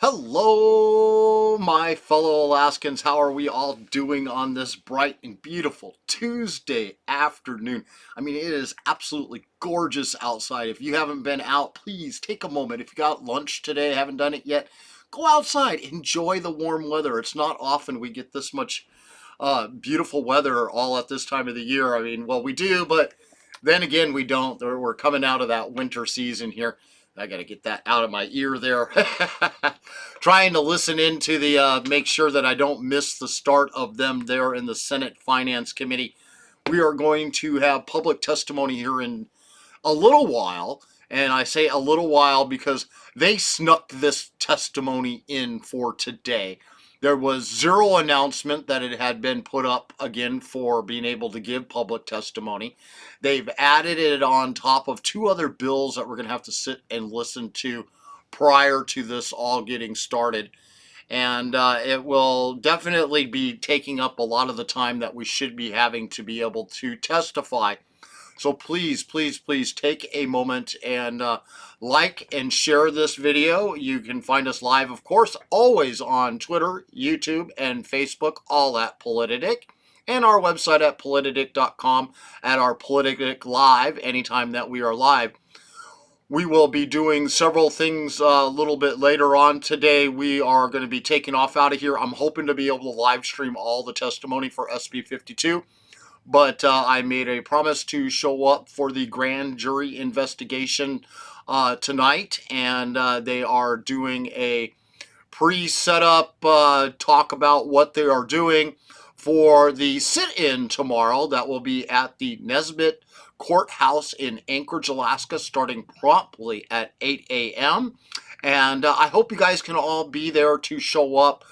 Hello, my fellow Alaskans. How are we all doing on this bright and beautiful Tuesday afternoon? I mean, it is absolutely gorgeous outside. If you haven't been out, please take a moment. If you got lunch today, haven't done it yet, go outside. Enjoy the warm weather. It's not often we get this much beautiful weather all at this time of the year. I mean, well, we do, but then again, we don't. We're coming out of that winter season here. I got to get that out of my ear there. Trying to listen into the, make sure that I don't miss the start of them there in the Senate Finance Committee. We are going to have public testimony here in a little while. And I say a little while because they snuck this testimony in for today. There was zero announcement that it had been put up again for being able to give public testimony. They've added it on top of two other bills that we're going to have to sit and listen to prior to this all getting started. And it will definitely be taking up a lot of the time that we should be having to be able to testify. So please, please, please take a moment and like and share this video. You can find us live, of course, always on Twitter, YouTube, and Facebook, all at Politadick. And our website at politadick.com, at our Politadick Live, anytime that we are live. We will be doing several things a little bit later on today. We are going to be taking off out of here. I'm hoping to be able to live stream all the testimony for SB 52. But I made a promise to show up for the grand jury investigation tonight, and they are doing a pre-setup talk about what they are doing for the sit-in tomorrow. That will be at the Nesbitt Courthouse in Anchorage, Alaska, starting promptly at 8 a.m. And I hope you guys can all be there to show up.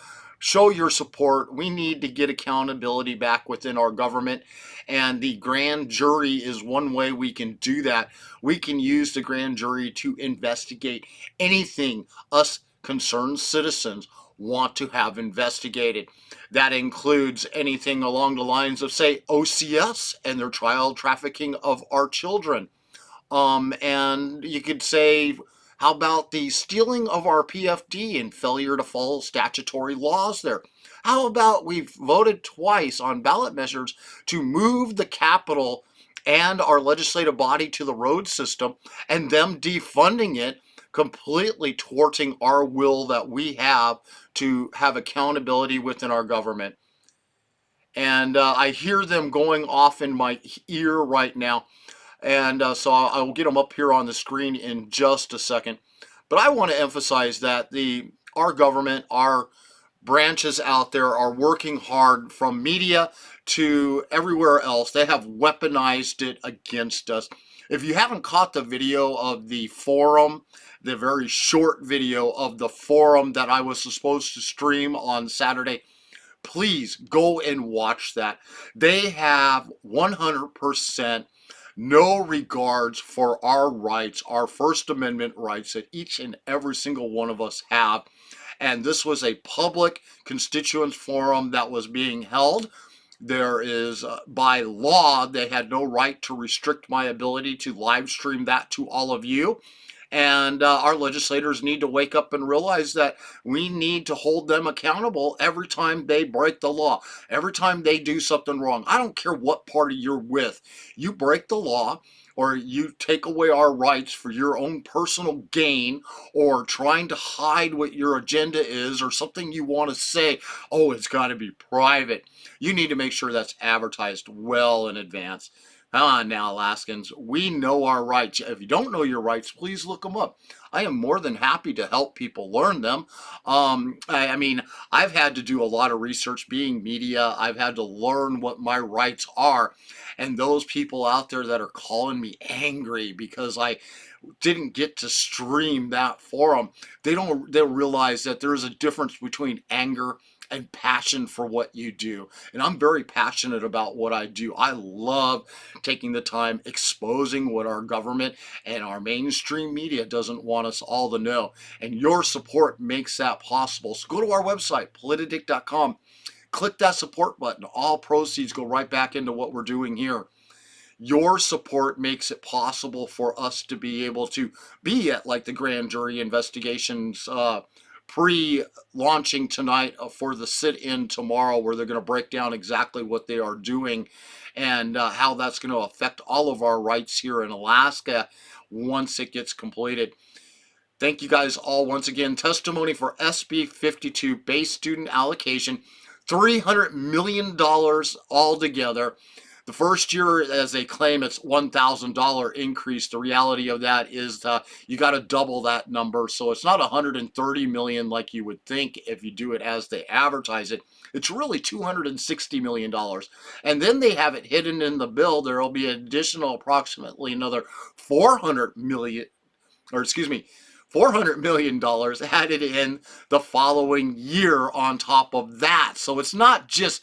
Show your support. We need to get accountability back within our government, and the grand jury is one way we can do that. We can use the grand jury to investigate anything us concerned citizens want to have investigated. That includes anything along the lines of, say, OCS and their child trafficking of our children. And you could say, how about the stealing of our PFD and failure to follow statutory laws there? How about we've voted twice on ballot measures to move the Capitol and our legislative body to the road system, and them defunding it, completely thwarting our will that we have to have accountability within our government. And I hear them going off in my ear right now. And so I will get them up here on the screen in just a second. But I want to emphasize that our government, our branches out there are working hard, from media to everywhere else. They have weaponized it against us. If you haven't caught the video of the forum, the very short video of the forum that I was supposed to stream on Saturday, please go and watch that. They have 100% no regards for our rights, our First Amendment rights that each and every single one of us have. And this was a public constituents forum that was being held. There is, by law, they had no right to restrict my ability to live stream that to all of you. And our legislators need to wake up and realize that we need to hold them accountable every time they break the law, every time they do something wrong. I don't care what party you're with. You break the law, or you take away our rights for your own personal gain, or trying to hide what your agenda is, or something you want to say, oh, it's got to be private. You need to make sure that's advertised well in advance. Come on now, Alaskans. We know our rights. If you don't know your rights, please look them up. I am more than happy to help people learn them. I mean, I've had to do a lot of research being media. I've had to learn what my rights are. And those people out there that are calling me angry because I didn't get to stream that forum, they don't realize that there's a difference between anger and passion for what you do. And I'm very passionate about what I do. I love taking the time exposing what our government and our mainstream media doesn't want us all to know. And your support makes that possible. So go to our website, politadick.com. Click that support button. All proceeds go right back into what we're doing here. Your support makes it possible for us to be able to be at, like, the grand jury investigations pre-launching tonight for the sit-in tomorrow, where they're going to break down exactly what they are doing and how that's going to affect all of our rights here in Alaska once it gets completed. Thank you guys all once again. Testimony for SB 52 base student allocation, $300 million altogether. The first year, as they claim, it's $1,000 increase. The reality of that is you got to double that number. So it's not $130 million like you would think if you do it as they advertise it. It's really $260 million. And then they have it hidden in the bill. There will be an additional approximately another $400 million added in the following year on top of that. So it's not just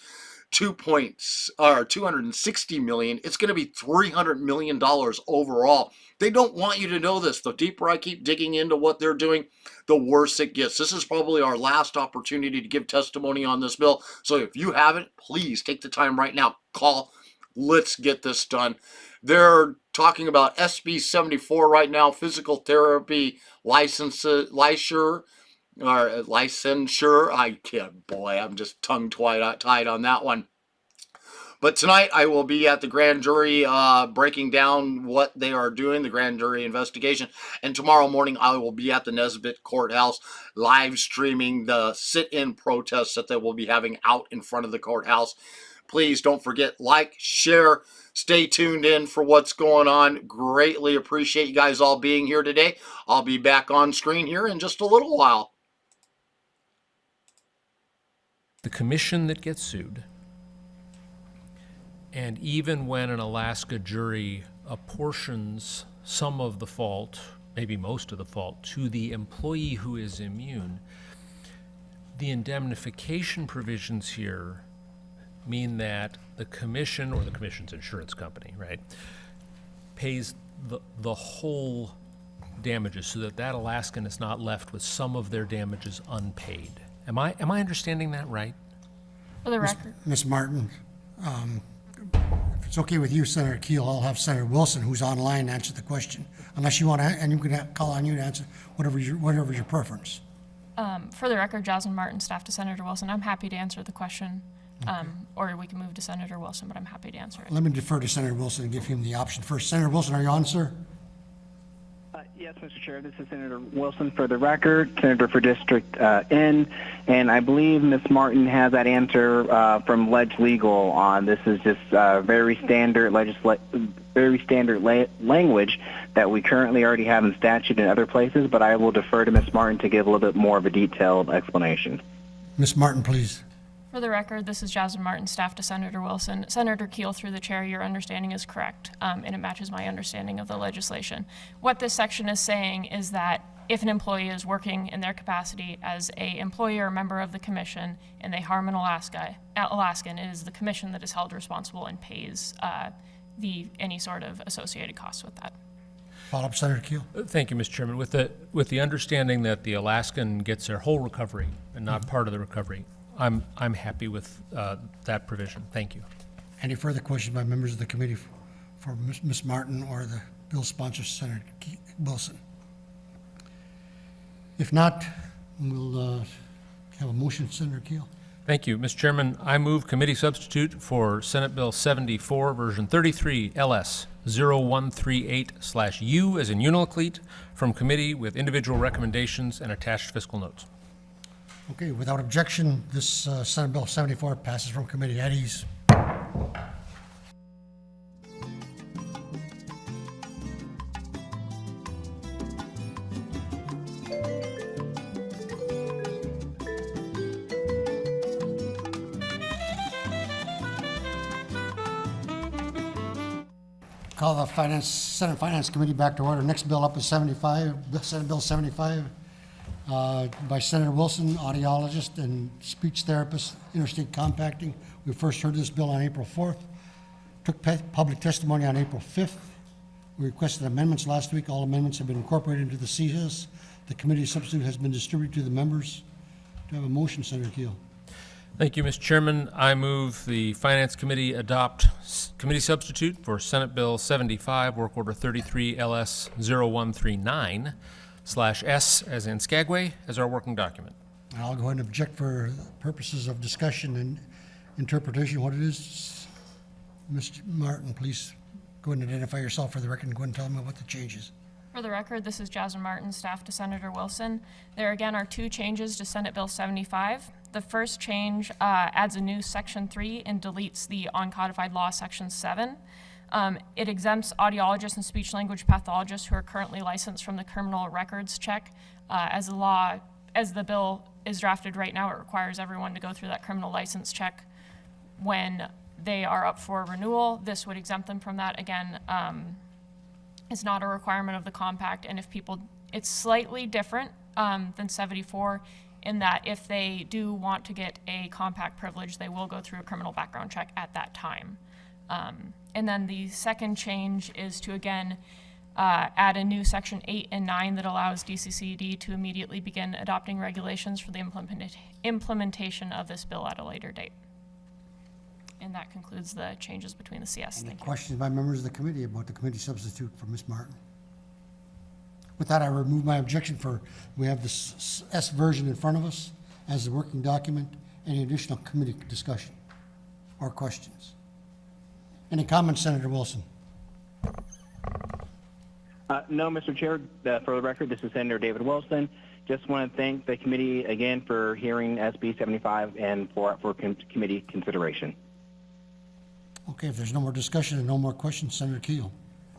$260 million. It's going to be $300 million overall. They don't want you to know this. The deeper I keep digging into what they're doing, the worse it gets. This is probably our last opportunity to give testimony on this bill. So if you haven't, please take the time right now. Call. Let's get this done. They're talking about SB 74 right now, physical therapy licensure. I can't, boy, I'm just tongue-tied on that one. But tonight I will be at the grand jury breaking down what they are doing, the grand jury investigation. And tomorrow morning I will be at the Nesbitt Courthouse live streaming the sit-in protests that they will be having out in front of the courthouse. Please don't forget, like, share, stay tuned in for what's going on. Greatly appreciate you guys all being here today. I'll be back on screen here in just a little while. The commission that gets sued, and even when an Alaska jury apportions some of the fault, maybe most of the fault, to the employee who is immune, the indemnification provisions here mean that the commission, or the commission's insurance company, right, pays the whole damages, so that Alaskan is not left with some of their damages unpaid. Am I understanding that right? For the record. Ms. Martin, if it's okay with you, Senator Keel, I'll have Senator Wilson, who's online, answer the question. Unless you want to, and you can call on you to answer whatever your preference. For the record, Jasmine Martin, staff to Senator Wilson. I'm happy to answer the question, or we can move to Senator Wilson, but I'm happy to answer it. Let me defer to Senator Wilson and give him the option first. Senator Wilson, are you on, sir? Yes, Mr. Chair. This is Senator Wilson for the record, Senator for District N, and I believe Ms. Martin has that answer from Ledge Legal on. This is just very standard language that we currently already have in statute in other places, but I will defer to Ms. Martin to give a little bit more of a detailed explanation. Ms. Martin, please. For the record, this is Jasmine Martin, staff to Senator Wilson. Senator Keel, through the chair, your understanding is correct, and it matches my understanding of the legislation. What this section is saying is that if an employee is working in their capacity as an employee or member of the commission and they harm an Alaskan, it is the commission that is held responsible and pays any sort of associated costs with that. Follow up, Senator Keel. Thank you, Mr. Chairman. With the understanding that the Alaskan gets their whole recovery and not part of the recovery, I'm happy with that provision. Thank you. Any further questions by members of the committee for Ms. Martin or the bill sponsor, Senator Wilson? If not, we'll have a motion, Senator Keel. Thank you, Mr. Chairman. I move committee substitute for Senate Bill 74, version 33, LS 0138/U as in Unalakleet, from committee with individual recommendations and attached fiscal notes. Okay, without objection, this Senate Bill 74 passes from committee at ease. Call the Senate Finance Committee back to order. Next bill up is Senate Bill 75. By Senator Wilson, audiologist and speech therapist, interstate compacting. We first heard this bill on April 4th, took public testimony on April 5th. We requested amendments last week. All amendments have been incorporated into the K.I.S.S. The committee substitute has been distributed to the members. Do I have a motion, Senator Keel? Thank you, Mr. Chairman. I move the Finance Committee adopt committee substitute for Senate Bill 75, Work Order 33, LS 0139, /S as in Skagway as our working document. I'll go ahead and object for purposes of discussion and interpretation what it is. Mr. Martin, please go ahead and identify yourself for the record and go ahead and tell me what the change is. For the record, this is Jasmine Martin, staff to Senator Wilson. There again are two changes to Senate Bill 75. The first change adds a new Section 3 and deletes the uncodified law Section 7. It exempts audiologists and speech-language pathologists who are currently licensed from the criminal records check. As the bill is drafted right now, it requires everyone to go through that criminal license check when they are up for renewal. This would exempt them from that. Again, it's not a requirement of the compact, and it's slightly different than 74 in that if they do want to get a compact privilege, they will go through a criminal background check at that time. And then the second change is to, again, add a new Section 8 and 9 that allows DCCD to immediately begin adopting regulations for the implementation of this bill at a later date. And that concludes the changes between the CS. Any Thank you. questions by members of the committee about the committee substitute for Ms. Martin? With that, I remove my objection we have this S version in front of us as the working document. Any additional committee discussion or questions? Any comments, Senator Wilson? No, Mr. Chair. For the record, this is Senator David Wilson. Just want to thank the committee again for hearing SB 75 and for committee consideration. Okay, if there's no more discussion and no more questions, Senator Keel.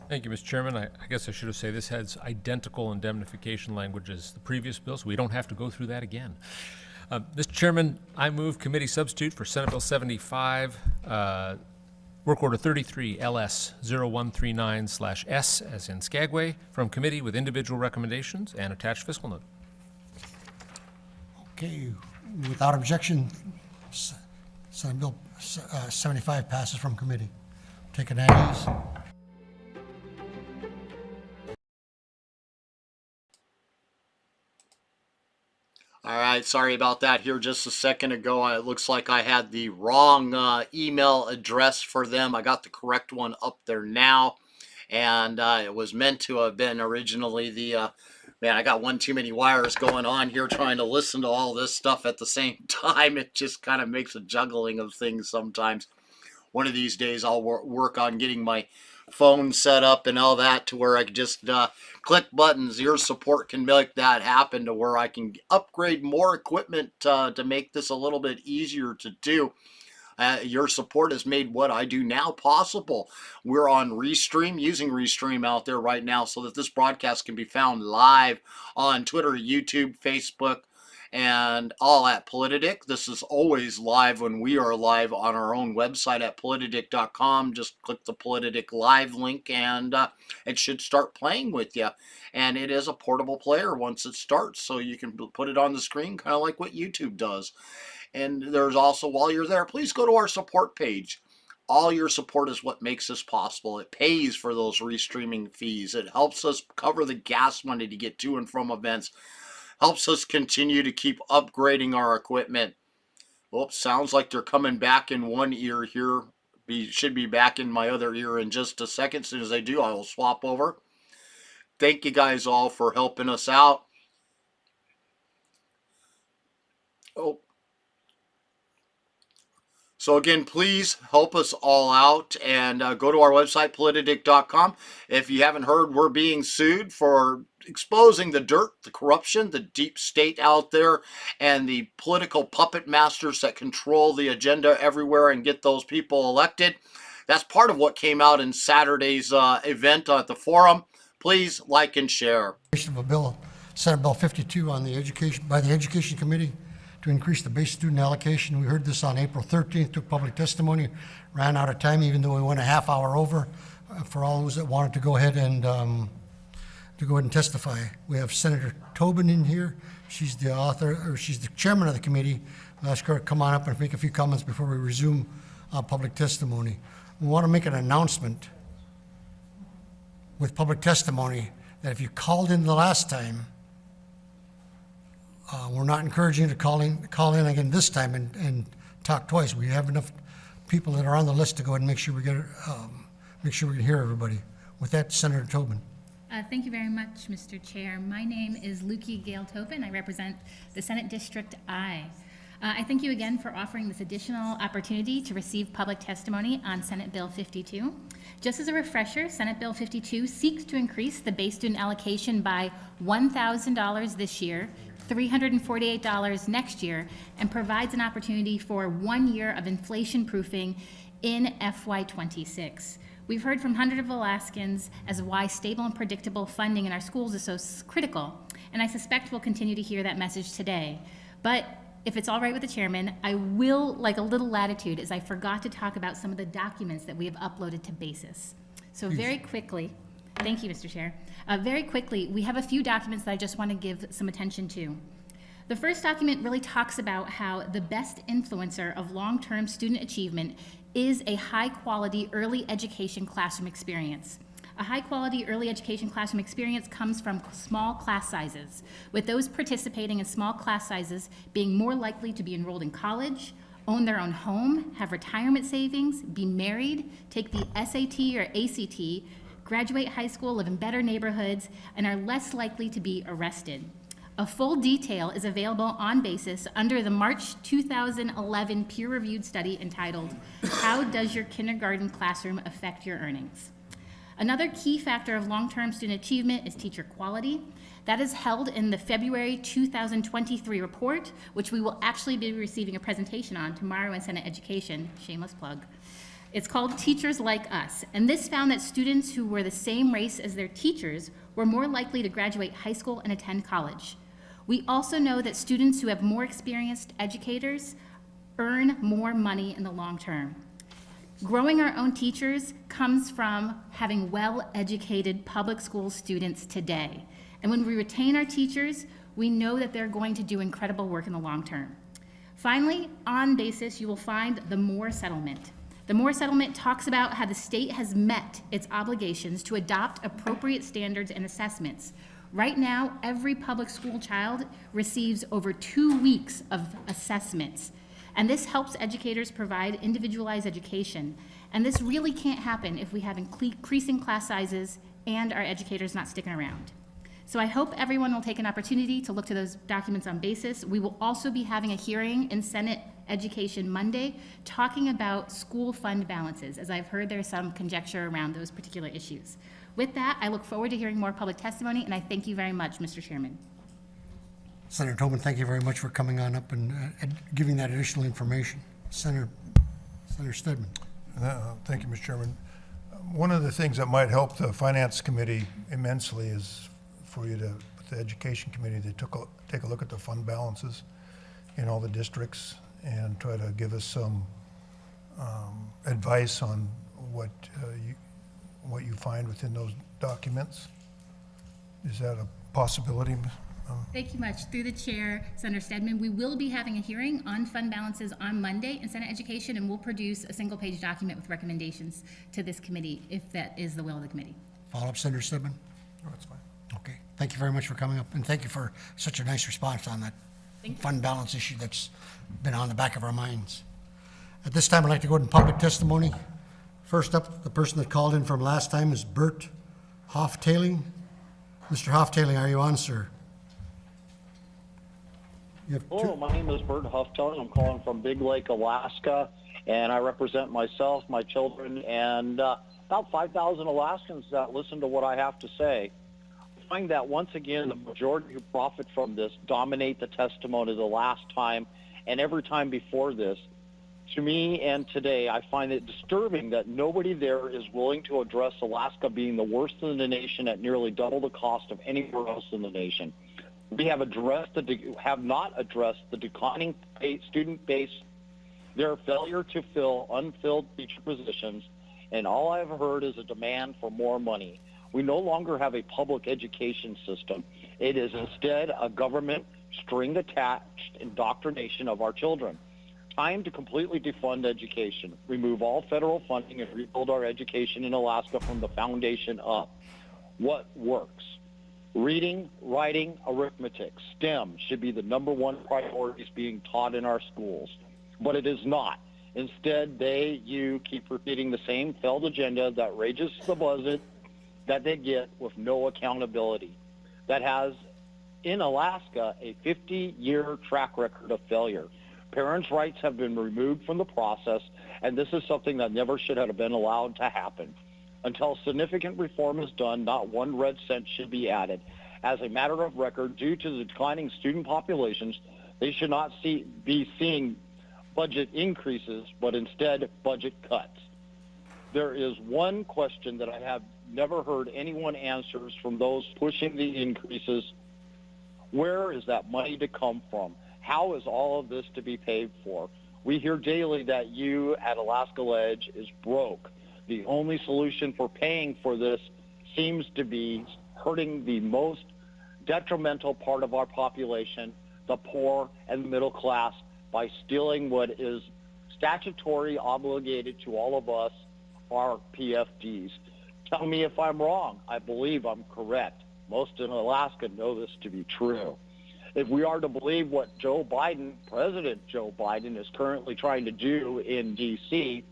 Thank you, Mr. Chairman. I guess I should have said this has identical indemnification language as the previous bill, so we don't have to go through that again. Mr. Chairman, I move committee substitute for Senate Bill 75, Work Order 33, LS 0139/S as in Skagway, from committee with individual recommendations and attached fiscal note. Okay, without objection, Senate Bill 75 passes from committee. Take it at ease. All right, sorry about that here just a second ago. It looks like I had the wrong email address for them. I got the correct one up there now, and it was meant to have been originally the, man, I got one too many wires going on here trying to listen to all this stuff at the same time. It just kind of makes a juggling of things sometimes. One of these days I'll work on getting my phone set up and all that to where I can just click buttons. Your support can make that happen to where I can upgrade more equipment to make this a little bit easier to do. Your support has made what I do now possible. We're on Restream, using Restream out there right now so that this broadcast can be found live on Twitter, YouTube, Facebook, and all at Politadick. This is always live when we are live on our own website at politadick.com. Just click the Politadick live link and it should start playing with you. And it is a portable player once it starts, so you can put it on the screen kind of like what YouTube does. And there's also, while you're there, please go to our support page. All your support is what makes this possible. It pays for those restreaming fees. It helps us cover the gas money to get to and from events. Helps us continue to keep upgrading our equipment. Oops, sounds like they're coming back in one ear here. Should be back in my other ear in just a second. As soon as they do, I will swap over. Thank you guys all for helping us out. Oh. So again, please help us all out and go to our website, politadick.com. If you haven't heard, we're being sued for exposing the dirt, the corruption, the deep state out there, and the political puppet masters that control the agenda everywhere and get those people elected. That's part of what came out in Saturday's event at the forum. Please like and share. A bill, Senate Bill 52 on the Education Committee to increase the base student allocation. We heard this on April 13th, took public testimony, ran out of time even though we went a half hour over for all those that wanted to go ahead and testify. We have Senator Tobin in here. She's the author, or she's the chairman of the committee. I'll ask her to come on up and make a few comments before we resume public testimony. We want to make an announcement with public testimony that if you called in the last time, we're not encouraging you to call in again this time and talk twice. We have enough people that are on the list to go ahead and make sure we can hear everybody. With that, Senator Tobin. Thank you very much, Mr. Chair. My name is Lukey Gale Topin. I represent the Senate District I. I thank you again for offering this additional opportunity to receive public testimony on Senate Bill 52. Just as a refresher, Senate Bill 52 seeks to increase the base student allocation by $1,000 this year, $348 next year, and provides an opportunity for 1 year of inflation proofing in FY26. We've heard from hundreds of Alaskans as to why stable and predictable funding in our schools is so critical, and I suspect we'll continue to hear that message today. But if it's all right with the chairman, I will like a little latitude, as I forgot to talk about some of the documents that we have uploaded to BASIS. So very quickly, thank you, Mr. Chair. Very quickly, we have a few documents that I just want to give some attention to. The first document really talks about how the best influencer of long-term student achievement is a high-quality early education classroom experience. A high-quality early education classroom experience comes from small class sizes, with those participating in small class sizes being more likely to be enrolled in college, own their own home, have retirement savings, be married, take the SAT or ACT, graduate high school, live in better neighborhoods, and are less likely to be arrested. A full detail is available on BASIS under the March 2011 peer-reviewed study entitled, How Does Your Kindergarten Classroom Affect Your Earnings? Another key factor of long-term student achievement is teacher quality. That is held in the February 2023 report, which we will actually be receiving a presentation on tomorrow in Senate Education, shameless plug. It's called Teachers Like Us, and this found that students who were the same race as their teachers were more likely to graduate high school and attend college. We also know that students who have more experienced educators earn more money in the long term. Growing our own teachers comes from having well-educated public school students today. And when we retain our teachers, we know that they're going to do incredible work in the long term. Finally, on BASIS, you will find the Moore Settlement. The Moore Settlement talks about how the state has met its obligations to adopt appropriate standards and assessments. Right now, every public school child receives over 2 weeks of assessments. And this helps educators provide individualized education. And this really can't happen if we have increasing class sizes and our educators not sticking around. So I hope everyone will take an opportunity to look to those documents on BASIS. We will also be having a hearing in Senate Education Monday talking about school fund balances, as I've heard there's some conjecture around those particular issues. With that, I look forward to hearing more public testimony, and I thank you very much, Mr. Chairman. Senator Tobin, thank you very much for coming on up and giving that additional information. Senator Stedman. Thank you, Mr. Chairman. One of the things that might help the Finance Committee immensely is for you to, with the Education Committee, to take a look at the fund balances in all the districts and try to give us some advice on what you find within those documents. Is that a possibility? Thank you much. Through the chair, Senator Stedman, we will be having a hearing on fund balances on Monday in Senate Education, and we'll produce a single-page document with recommendations to this committee, if that is the will of the committee. Follow-up, Senator Stedman? No, that's fine. Okay. Thank you very much for coming up, and thank you for such a nice response on that fund balance issue that's been on the back of our minds. At this time, I'd like to go to public testimony. First up, the person that called in from last time is Bert Hoftailing. Mr. Hoftailing, are you on, sir? Hello, my name is Bert Hoftailing. I'm calling from Big Lake, Alaska, and I represent myself, my children, and about 5,000 Alaskans that listen to what I have to say. I find that once again, the majority who profit from this dominate the testimony the last time and every time before this. To me and today, I find it disturbing that nobody there is willing to address Alaska being the worst in the nation at nearly double the cost of anywhere else in the nation. We have not addressed the declining student base, their failure to fill unfilled teacher positions, and all I've heard is a demand for more money. We no longer have a public education system. It is instead a government string-attached indoctrination of our children. Time to completely defund education, remove all federal funding, and rebuild our education in Alaska from the foundation up. What works? Reading, writing, arithmetic, STEM should be the #1 priorities being taught in our schools, but it is not. Instead, you keep repeating the same failed agenda that raises the budget that they get with no accountability, that has, in Alaska, a 50-year track record of failure. Parents' rights have been removed from the process, and this is something that never should have been allowed to happen. Until significant reform is done, not one red cent should be added. As a matter of record, due to the declining student populations, they should not be seeing budget increases, but instead budget cuts. There is one question that I have never heard anyone answers from those pushing the increases. Where is that money to come from? How is all of this to be paid for? We hear daily that you at Alaska Ledge is broke. The only solution for paying for this seems to be hurting the most detrimental part of our population, the poor and middle class, by stealing what is statutory obligated to all of us, our PFDs. Tell me if I'm wrong. I believe I'm correct. Most in Alaska know this to be true. If we are to believe what Joe Biden, President Joe Biden, is currently trying to do in D.C.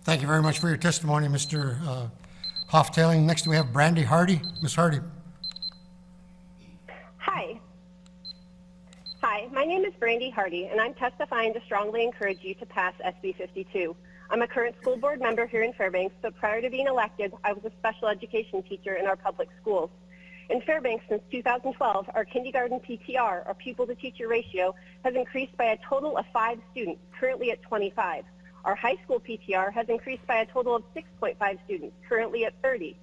Thank you very much for your testimony, Mr. Hoftailing. Next, we have Brandy Hardy. Ms. Hardy. Hi. Hi, my name is Brandy Hardy, and I'm testifying to strongly encourage you to pass SB 52. I'm a current school board member here in Fairbanks, but prior to being elected, I was a special education teacher in our public schools. In Fairbanks, since 2012, our kindergarten PTR, or pupil-to-teacher ratio, has increased by a total of 5 students, currently at 25. Our high school PTR has increased by a total of 6.5 students, currently at 30.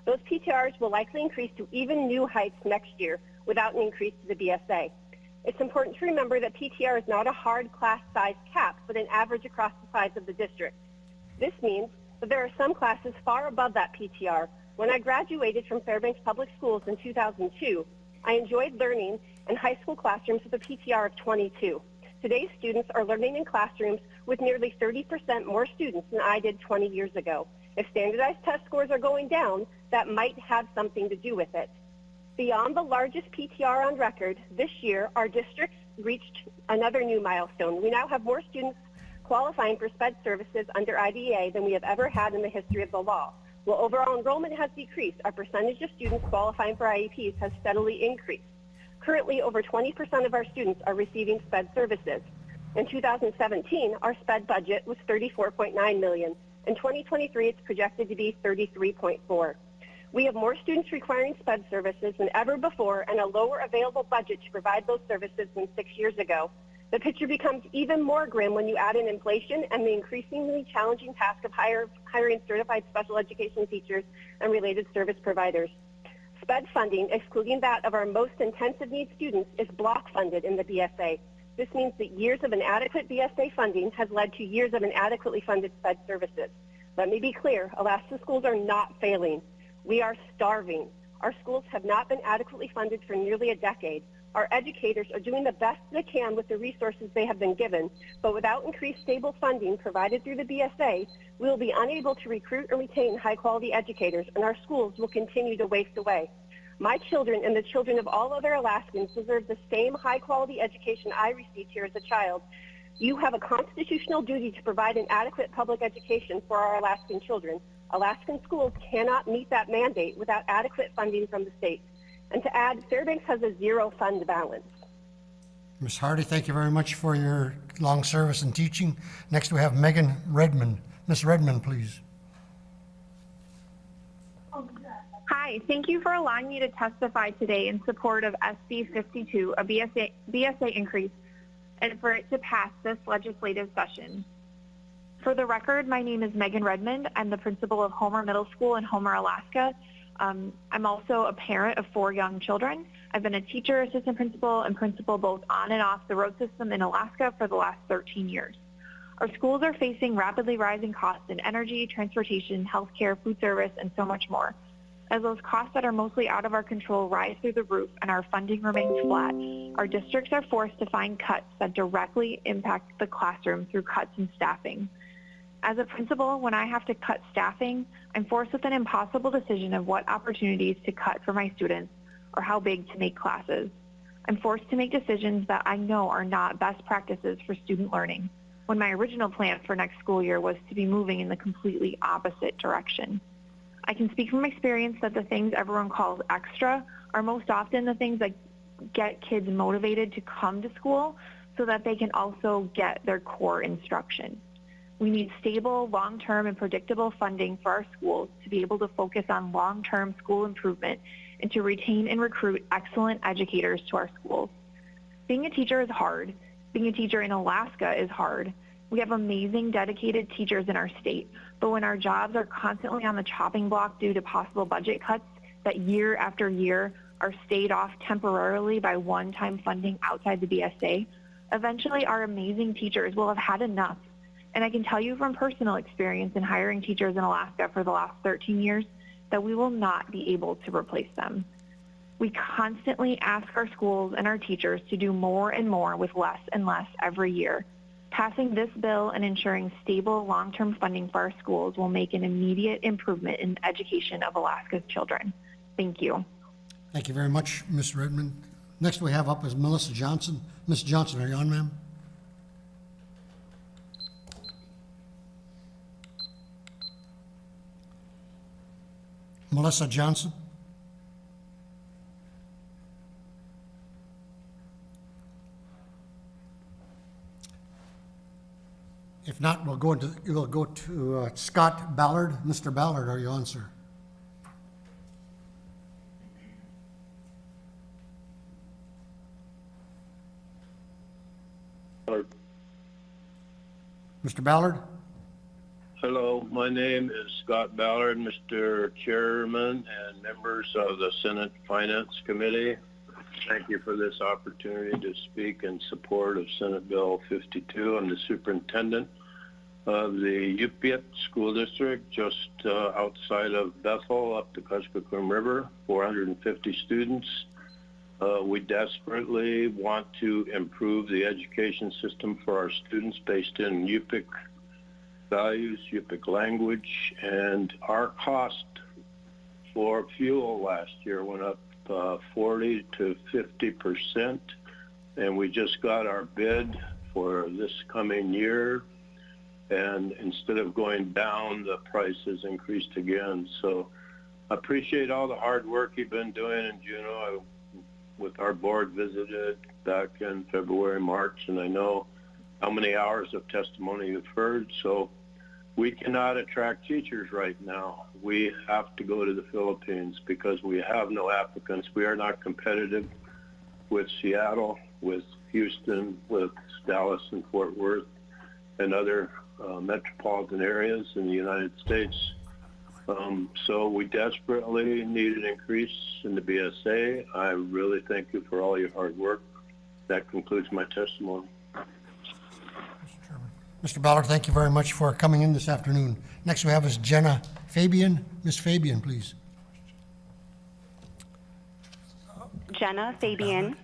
Those PTRs will likely increase to even new heights next year without an increase to the BSA. It's important to remember that PTR is not a hard class size cap, but an average across the size of the district. This means that there are some classes far above that PTR. When I graduated from Fairbanks Public Schools in 2002, I enjoyed learning in high school classrooms with a PTR of 22. Today's students are learning in classrooms with nearly 30% more students than I did 20 years ago. If standardized test scores are going down, that might have something to do with it. Beyond the largest PTR on record, this year our districts reached another new milestone. We now have more students qualifying for SPED services under IDEA than we have ever had in the history of the law. While overall enrollment has decreased, our percentage of students qualifying for IEPs has steadily increased. Currently, over 20% of our students are receiving SPED services. In 2017, our SPED budget was $34.9 million. In 2023, it's projected to be $33.4. We have more students requiring SPED services than ever before and a lower available budget to provide those services than 6 years ago. The picture becomes even more grim when you add in inflation and the increasingly challenging task of hiring certified special education teachers and related service providers. SPED funding, excluding that of our most intensive needs students, is block funded in the BSA. This means that years of inadequate BSA funding has led to years of inadequately funded SPED services. Let me be clear, Alaska schools are not failing. We are starving. Our schools have not been adequately funded for nearly a decade. Our educators are doing the best they can with the resources they have been given, but without increased stable funding provided through the BSA, we will be unable to recruit and retain high-quality educators, and our schools will continue to waste away. My children and the children of all other Alaskans deserve the same high-quality education I received here as a child. You have a constitutional duty to provide an adequate public education for our Alaskan children. Alaskan schools cannot meet that mandate without adequate funding from the state. And to add, Fairbanks has a zero fund balance. Ms. Hardy, thank you very much for your long service in teaching. Next, we have Megan Redmond. Ms. Redmond, please. Hi, thank you for allowing me to testify today in support of SB 52, a BSA increase, and for it to pass this legislative session. For the record, my name is Megan Redmond. I'm the principal of Homer Middle School in Homer, Alaska. I'm also a parent of 4 young children. I've been a teacher, assistant principal, and principal both on and off the road system in Alaska for the last 13 years. Our schools are facing rapidly rising costs in energy, transportation, healthcare, food service, and so much more. As those costs that are mostly out of our control rise through the roof and our funding remains flat, our districts are forced to find cuts that directly impact the classroom through cuts in staffing. As a principal, when I have to cut staffing, I'm forced with an impossible decision of what opportunities to cut for my students or how big to make classes. I'm forced to make decisions that I know are not best practices for student learning. when my original plan for next school year was to be moving in the completely opposite direction. I can speak from experience that the things everyone calls extra are most often the things that get kids motivated to come to school so that they can also get their core instruction. We need stable, long-term, and predictable funding for our schools to be able to focus on long-term school improvement and to retain and recruit excellent educators to our schools. Being a teacher is hard. Being a teacher in Alaska is hard. We have amazing, dedicated teachers in our state, but when our jobs are constantly on the chopping block due to possible budget cuts that year after year are stayed off temporarily by one-time funding outside the BSA, eventually our amazing teachers will have had enough. And I can tell you from personal experience in hiring teachers in Alaska for the last 13 years that we will not be able to replace them. We constantly ask our schools and our teachers to do more and more with less and less every year. Passing this bill and ensuring stable long-term funding for our schools will make an immediate improvement in the education of Alaska's children. Thank you. Thank you very much, Ms. Redmond. Next we have up is Melissa Johnson. Ms. Johnson, are you on, ma'am? Melissa Johnson? If not, we'll go to Scott Ballard. Mr. Ballard, are you on, sir? Mr. Ballard? Hello, my name is Scott Ballard, Mr. Chairman and members of the Senate Finance Committee. Thank you for this opportunity to speak in support of Senate Bill 52. I'm the superintendent of the Yupiat School District, just outside of Bethel, up the Kuskokwim River, 450 students. We desperately want to improve the education system for our students based in Yupik values, Yupik language, and our cost for fuel last year went up 40 to 50%, and we just got our bid for this coming year, and instead of going down, the price has increased again. So I appreciate all the hard work you've been doing in Juneau. With our board visited back in February, March, and I know how many hours of testimony you've heard. So we cannot attract teachers right now. We have to go to the Philippines because we have no applicants. We are not competitive with Seattle, with Houston, with Dallas and Fort Worth, and other metropolitan areas in the United States. So we desperately need an increase in the BSA. I really thank you for all your hard work. That concludes my testimony. Mr. Ballard, thank you very much for coming in this afternoon. Next we have is Jenna Fabian. Ms. Fabian, please. Jenna Fabian.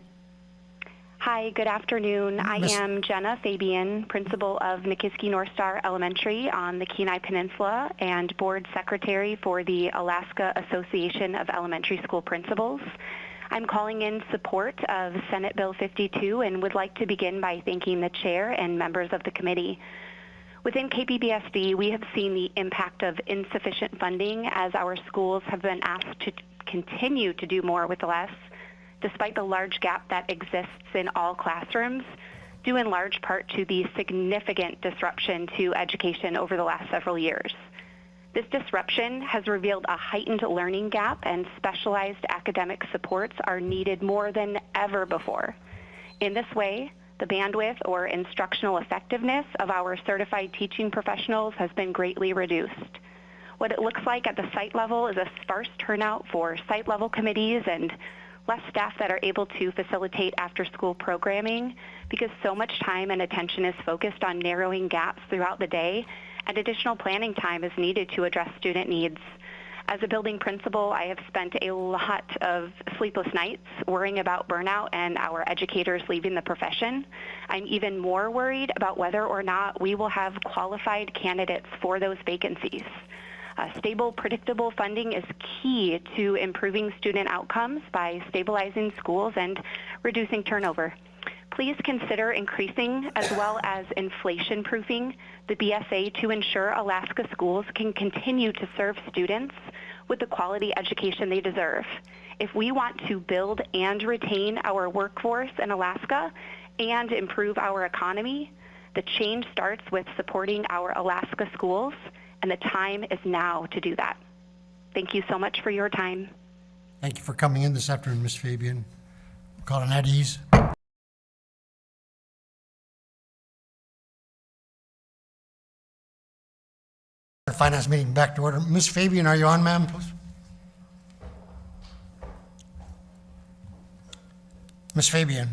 Hi, good afternoon. I am Jenna Fabian, principal of Nikiski North Star Elementary on the Kenai Peninsula and board secretary for the Alaska Association of Elementary School Principals. I'm calling in support of Senate Bill 52 and would like to begin by thanking the chair and members of the committee. Within KPBSD, we have seen the impact of insufficient funding as our schools have been asked to continue to do more with less, despite the large gap that exists in all classrooms, due in large part to the significant disruption to education over the last several years. This disruption has revealed a heightened learning gap, and specialized academic supports are needed more than ever before. In this way, the bandwidth or instructional effectiveness of our certified teaching professionals has been greatly reduced. What it looks like at the site level is a sparse turnout for site-level committees and less staff that are able to facilitate after-school programming because so much time and attention is focused on narrowing gaps throughout the day, and additional planning time is needed to address student needs. As a building principal, I have spent a lot of sleepless nights worrying about burnout and our educators leaving the profession. I'm even more worried about whether or not we will have qualified candidates for those vacancies. Stable, predictable funding is key to improving student outcomes by stabilizing schools and reducing turnover. please consider increasing as well as inflation proofing the BSA to ensure Alaska schools can continue to serve students with the quality education they deserve. If we want to build and retain our workforce in Alaska and improve our economy, the change starts with supporting our Alaska schools, and the time is now to do that. Thank you so much for your time. Thank you for coming in this afternoon, Ms. Fabian. We're calling at ease. Finance meeting back to order. Ms. Fabian, are you on, ma'am, please? Ms. Fabian.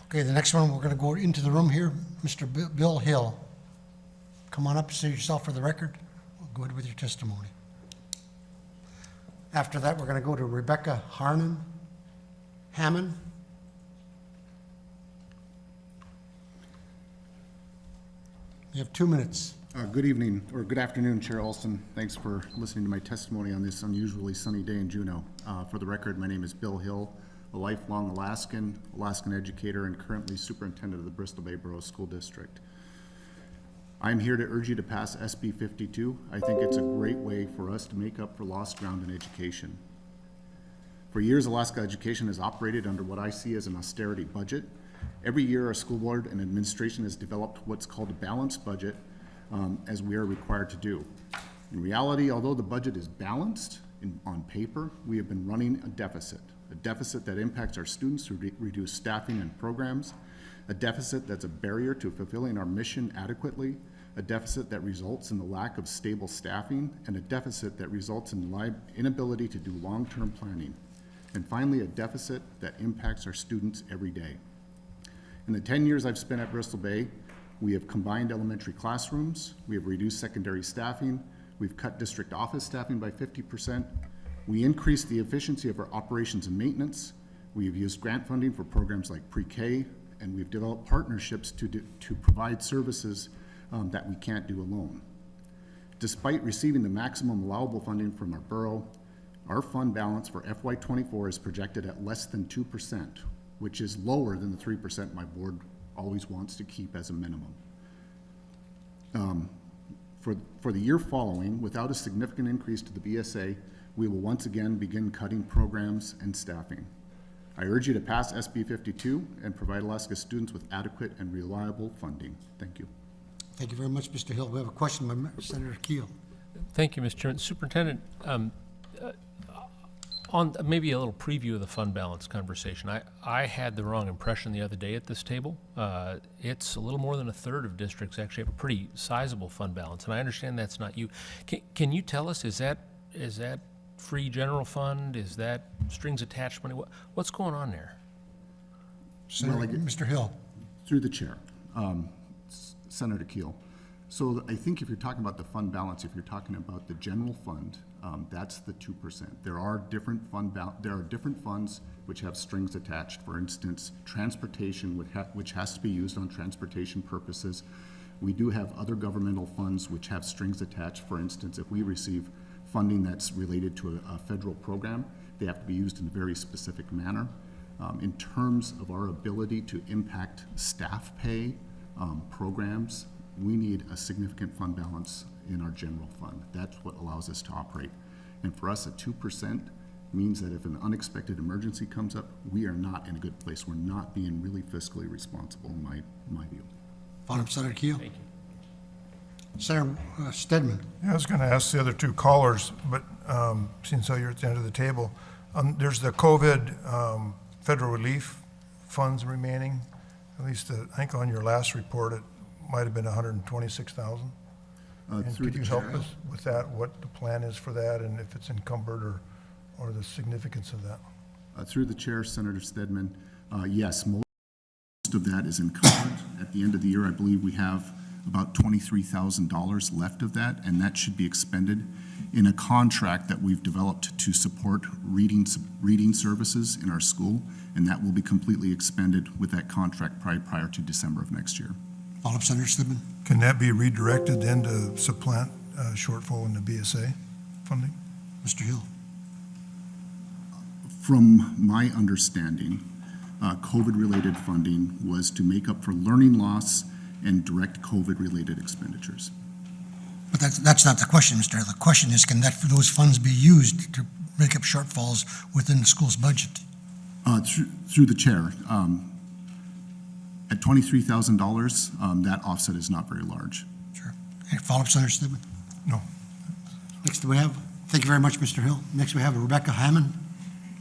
Okay, the next one, we're going to go into the room here. Mr. Bill Hill. Come on up, say yourself for the record. We'll go ahead with your testimony. After that, we're going to go to Rebecca Hammond. You have 2 minutes. Good evening, or good afternoon, Chair Olson. Thanks for listening to my testimony on this unusually sunny day in Juneau. For the record, my name is Bill Hill, a lifelong Alaskan educator, and currently superintendent of the Bristol Bay Borough School District. I'm here to urge you to pass SB 52. I think it's a great way for us to make up for lost ground in education. For years, Alaska Education has operated under what I see as an austerity budget. Every year, our school board and administration has developed what's called a balanced budget, as we are required to do. In reality, although the budget is balanced on paper, we have been running a deficit that impacts our students through reduced staffing and programs, a deficit that's a barrier to fulfilling our mission adequately, a deficit that results in the lack of stable staffing, and a deficit that results in the inability to do long-term planning. And finally, a deficit that impacts our students every day. In the 10 years I've spent at Bristol Bay, we have combined elementary classrooms, we have reduced secondary staffing, we've cut district office staffing by 50%, we increased the efficiency of our operations and maintenance, we have used grant funding for programs like pre-K, and we've developed partnerships to provide services that we can't do alone. Despite receiving the maximum allowable funding from our borough, our fund balance for FY24 is projected at less than 2%, which is lower than the 3% my board always wants to keep as a minimum. For the year following, without a significant increase to the BSA, we will once again begin cutting programs and staffing. I urge you to pass SB 52 and provide Alaska students with adequate and reliable funding. Thank you. Thank you very much, Mr. Hill. We have a question by Senator Keel. Thank you, Mr. Chairman. Superintendent, on maybe a little preview of the fund balance conversation, I had the wrong impression the other day at this table. It's a little more than a third of districts actually have a pretty sizable fund balance, and I understand that's not you. Can you tell us, is that free general fund? Is that strings attached money? What's going on there? Senator, Mr. Hill. Through the chair, Senator Keel. So I think if you're talking about the fund balance, if you're talking about the general fund, that's the 2%. There are different funds which have strings attached. For instance, transportation, which has to be used on transportation purposes. We do have other governmental funds which have strings attached. For instance, if we receive funding that's related to a federal program, they have to be used in a very specific manner. In terms of our ability to impact staff pay programs, we need a significant fund balance in our general fund. That's what allows us to operate. And for us, at 2% means that if an unexpected emergency comes up, we are not in a good place. We're not being really fiscally responsible, in my view. Follow up, Senator Keel. Thank you. Senator Stedman. Yeah, I was going to ask the other two callers, but since you're at the end of the table, there's the COVID federal relief funds remaining. At least I think on your last report, it might have been 126,000. And could you help us with that, what the plan is for that, and if it's encumbered or the significance of that? Through the chair, Senator Stedman, yes, most of that is encumbered. At the end of the year, I believe we have about $23,000 left of that, and that should be expended in a contract that we've developed to support reading services in our school, and that will be completely expended with that contract prior to December of next year. Follow up, Senator Stedman. Can that be redirected then to supplant shortfall in the BSA funding? Mr. Hill. From my understanding, COVID-related funding was to make up for learning loss and direct COVID-related expenditures. But that's not the question, Mr. Hill. The question is, can those funds be used to make up shortfalls within the school's budget? Through the chair, at $23,000, that offset is not very large. Sure. Any follow-ups on your statement? No. Next we have, thank you very much, Mr. Hill. Next we have Rebecca Hammond.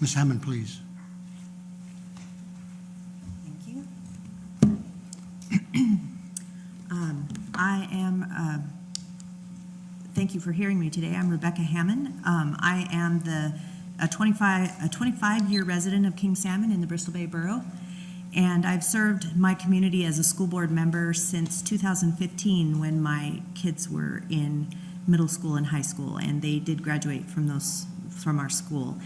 Ms. Hammond, please. Thank you for hearing me today. I'm Rebecca Hammond. I am a 25-year resident of King Salmon in the Bristol Bay Borough, and I've served my community as a school board member since 2015 when my kids were in middle school and high school, and they did graduate from our school.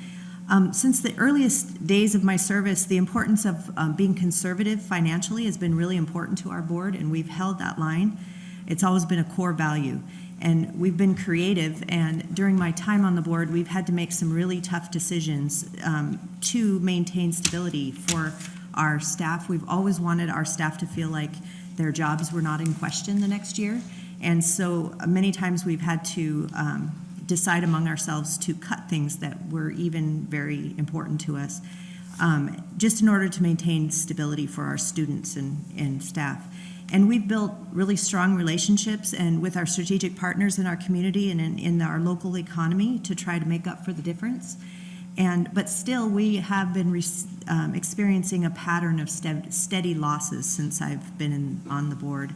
Since the earliest days of my service, the importance of being conservative financially has been really important to our board, and we've held that line. It's always been a core value. And we've been creative, and during my time on the board, we've had to make some really tough decisions to maintain stability for our staff. We've always wanted our staff to feel like their jobs were not in question the next year. And so many times we've had to decide among ourselves to cut things that were even very important to us, just in order to maintain stability for our students and staff. And we've built really strong relationships and with our strategic partners in our community and in our local economy to try to make up for the difference. But still, we have been experiencing a pattern of steady losses since I've been on the board.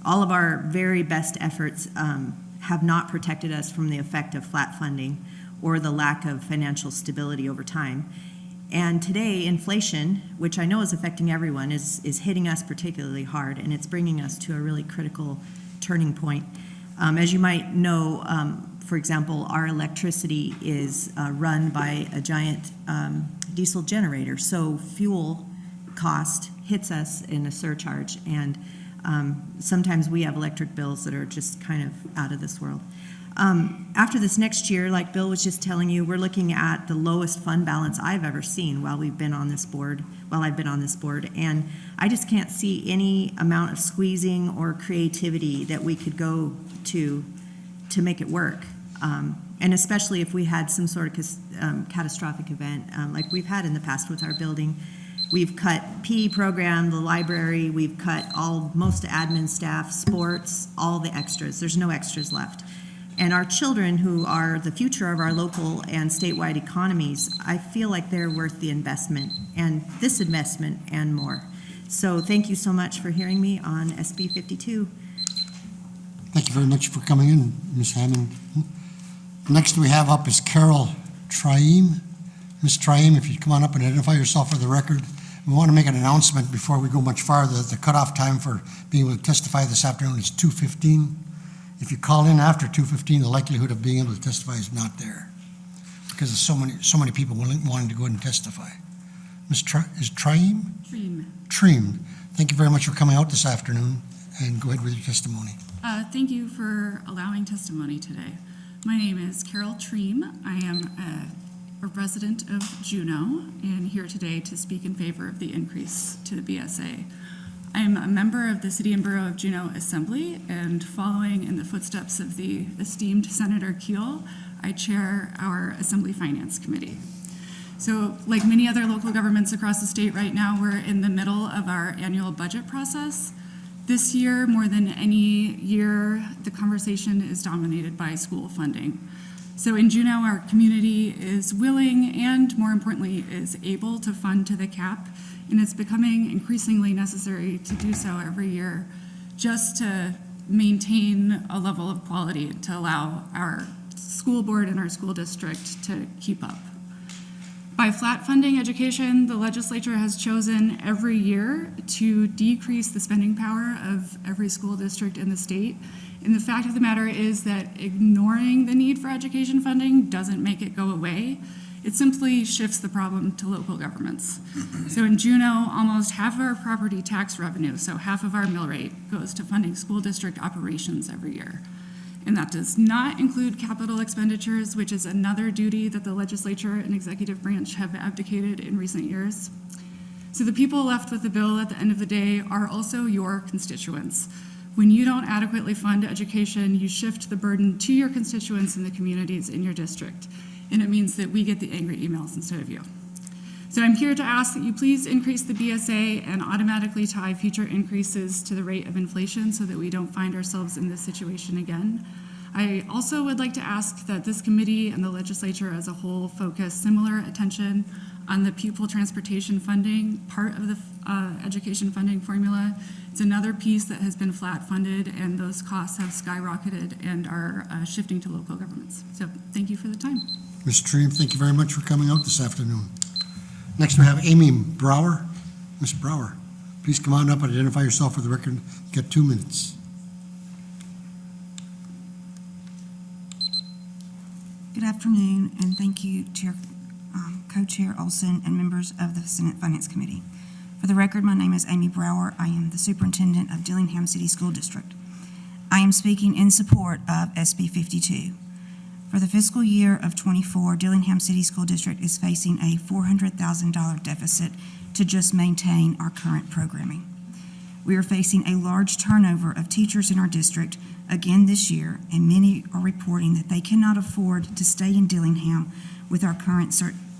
All of our very best efforts have not protected us from the effect of flat funding or the lack of financial stability over time. And today, inflation, which I know is affecting everyone, is hitting us particularly hard, and it's bringing us to a really critical turning point. As you might know, for example, our electricity is run by a giant diesel generator, so fuel cost hits us in a surcharge, and sometimes we have electric bills that are just kind of out of this world. After this next year, like Bill was just telling you, we're looking at the lowest fund balance I've ever seen while I've been on this board, and I just can't see any amount of squeezing or creativity that we could go to make it work. And especially if we had some sort of catastrophic event like we've had in the past with our building. We've cut PE program, the library, we've cut most admin staff, sports, all the extras. There's no extras left. And our children, who are the future of our local and statewide economies, I feel like they're worth the investment, and this investment and more. So thank you so much for hearing me on SB 52. Thank you very much for coming in, Ms. Hammond. Next we have up is Carol Traim. Ms. Traim, if you'd come on up and identify yourself for the record. We want to make an announcement before we go much farther. The cutoff time for being able to testify this afternoon is 2:15. If you call in after 2:15, the likelihood of being able to testify is not there because there's so many people wanting to go ahead and testify. Ms. Traim? Treem. Thank you very much for coming out this afternoon, and go ahead with your testimony. Thank you for allowing testimony today. My name is Carol Treem. I am a resident of Juneau and here today to speak in favor of the increase to the BSA. I am a member of the City and Borough of Juneau Assembly, and following in the footsteps of the esteemed Senator Keel, I chair our Assembly Finance Committee. So, like many other local governments across the state right now, we're in the middle of our annual budget process. This year, more than any year, the conversation is dominated by school funding. So in Juneau, our community is willing and, more importantly, is able to fund to the cap, and it's becoming increasingly necessary to do so every year just to maintain a level of quality to allow our school board and our school district to keep up. By flat funding education, the legislature has chosen every year to decrease the spending power of every school district in the state. And the fact of the matter is that ignoring the need for education funding doesn't make it go away. It simply shifts the problem to local governments. So in Juneau, almost half of our property tax revenue, so half of our mill rate, goes to funding school district operations every year. And that does not include capital expenditures, which is another duty that the legislature and executive branch have abdicated in recent years. So the people left with the bill at the end of the day are also your constituents. When you don't adequately fund education, you shift the burden to your constituents and the communities in your district. And it means that we get the angry emails instead of you. So I'm here to ask that you please increase the BSA and automatically tie future increases to the rate of inflation so that we don't find ourselves in this situation again. I also would like to ask that this committee and the legislature as a whole focus similar attention on the pupil transportation funding, part of the education funding formula. It's another piece that has been flat funded, and those costs have skyrocketed and are shifting to local governments. So thank you for the time. Ms. Treem, thank you very much for coming out this afternoon. Next, we have Amy Brower. Ms. Brower, please come on up and identify yourself for the record. You got 2 minutes. Good afternoon, and thank you, Chair, Co-Chair Olson and members of the Senate Finance Committee. For the record, my name is Amy Brower. I am the Superintendent of Dillingham City School District. I am speaking in support of SB 52. For the fiscal year of '24, Dillingham City School District is facing a $400,000 deficit to just maintain our current programming. We are facing a large turnover of teachers in our district again this year, and many are reporting that they cannot afford to stay in Dillingham with our current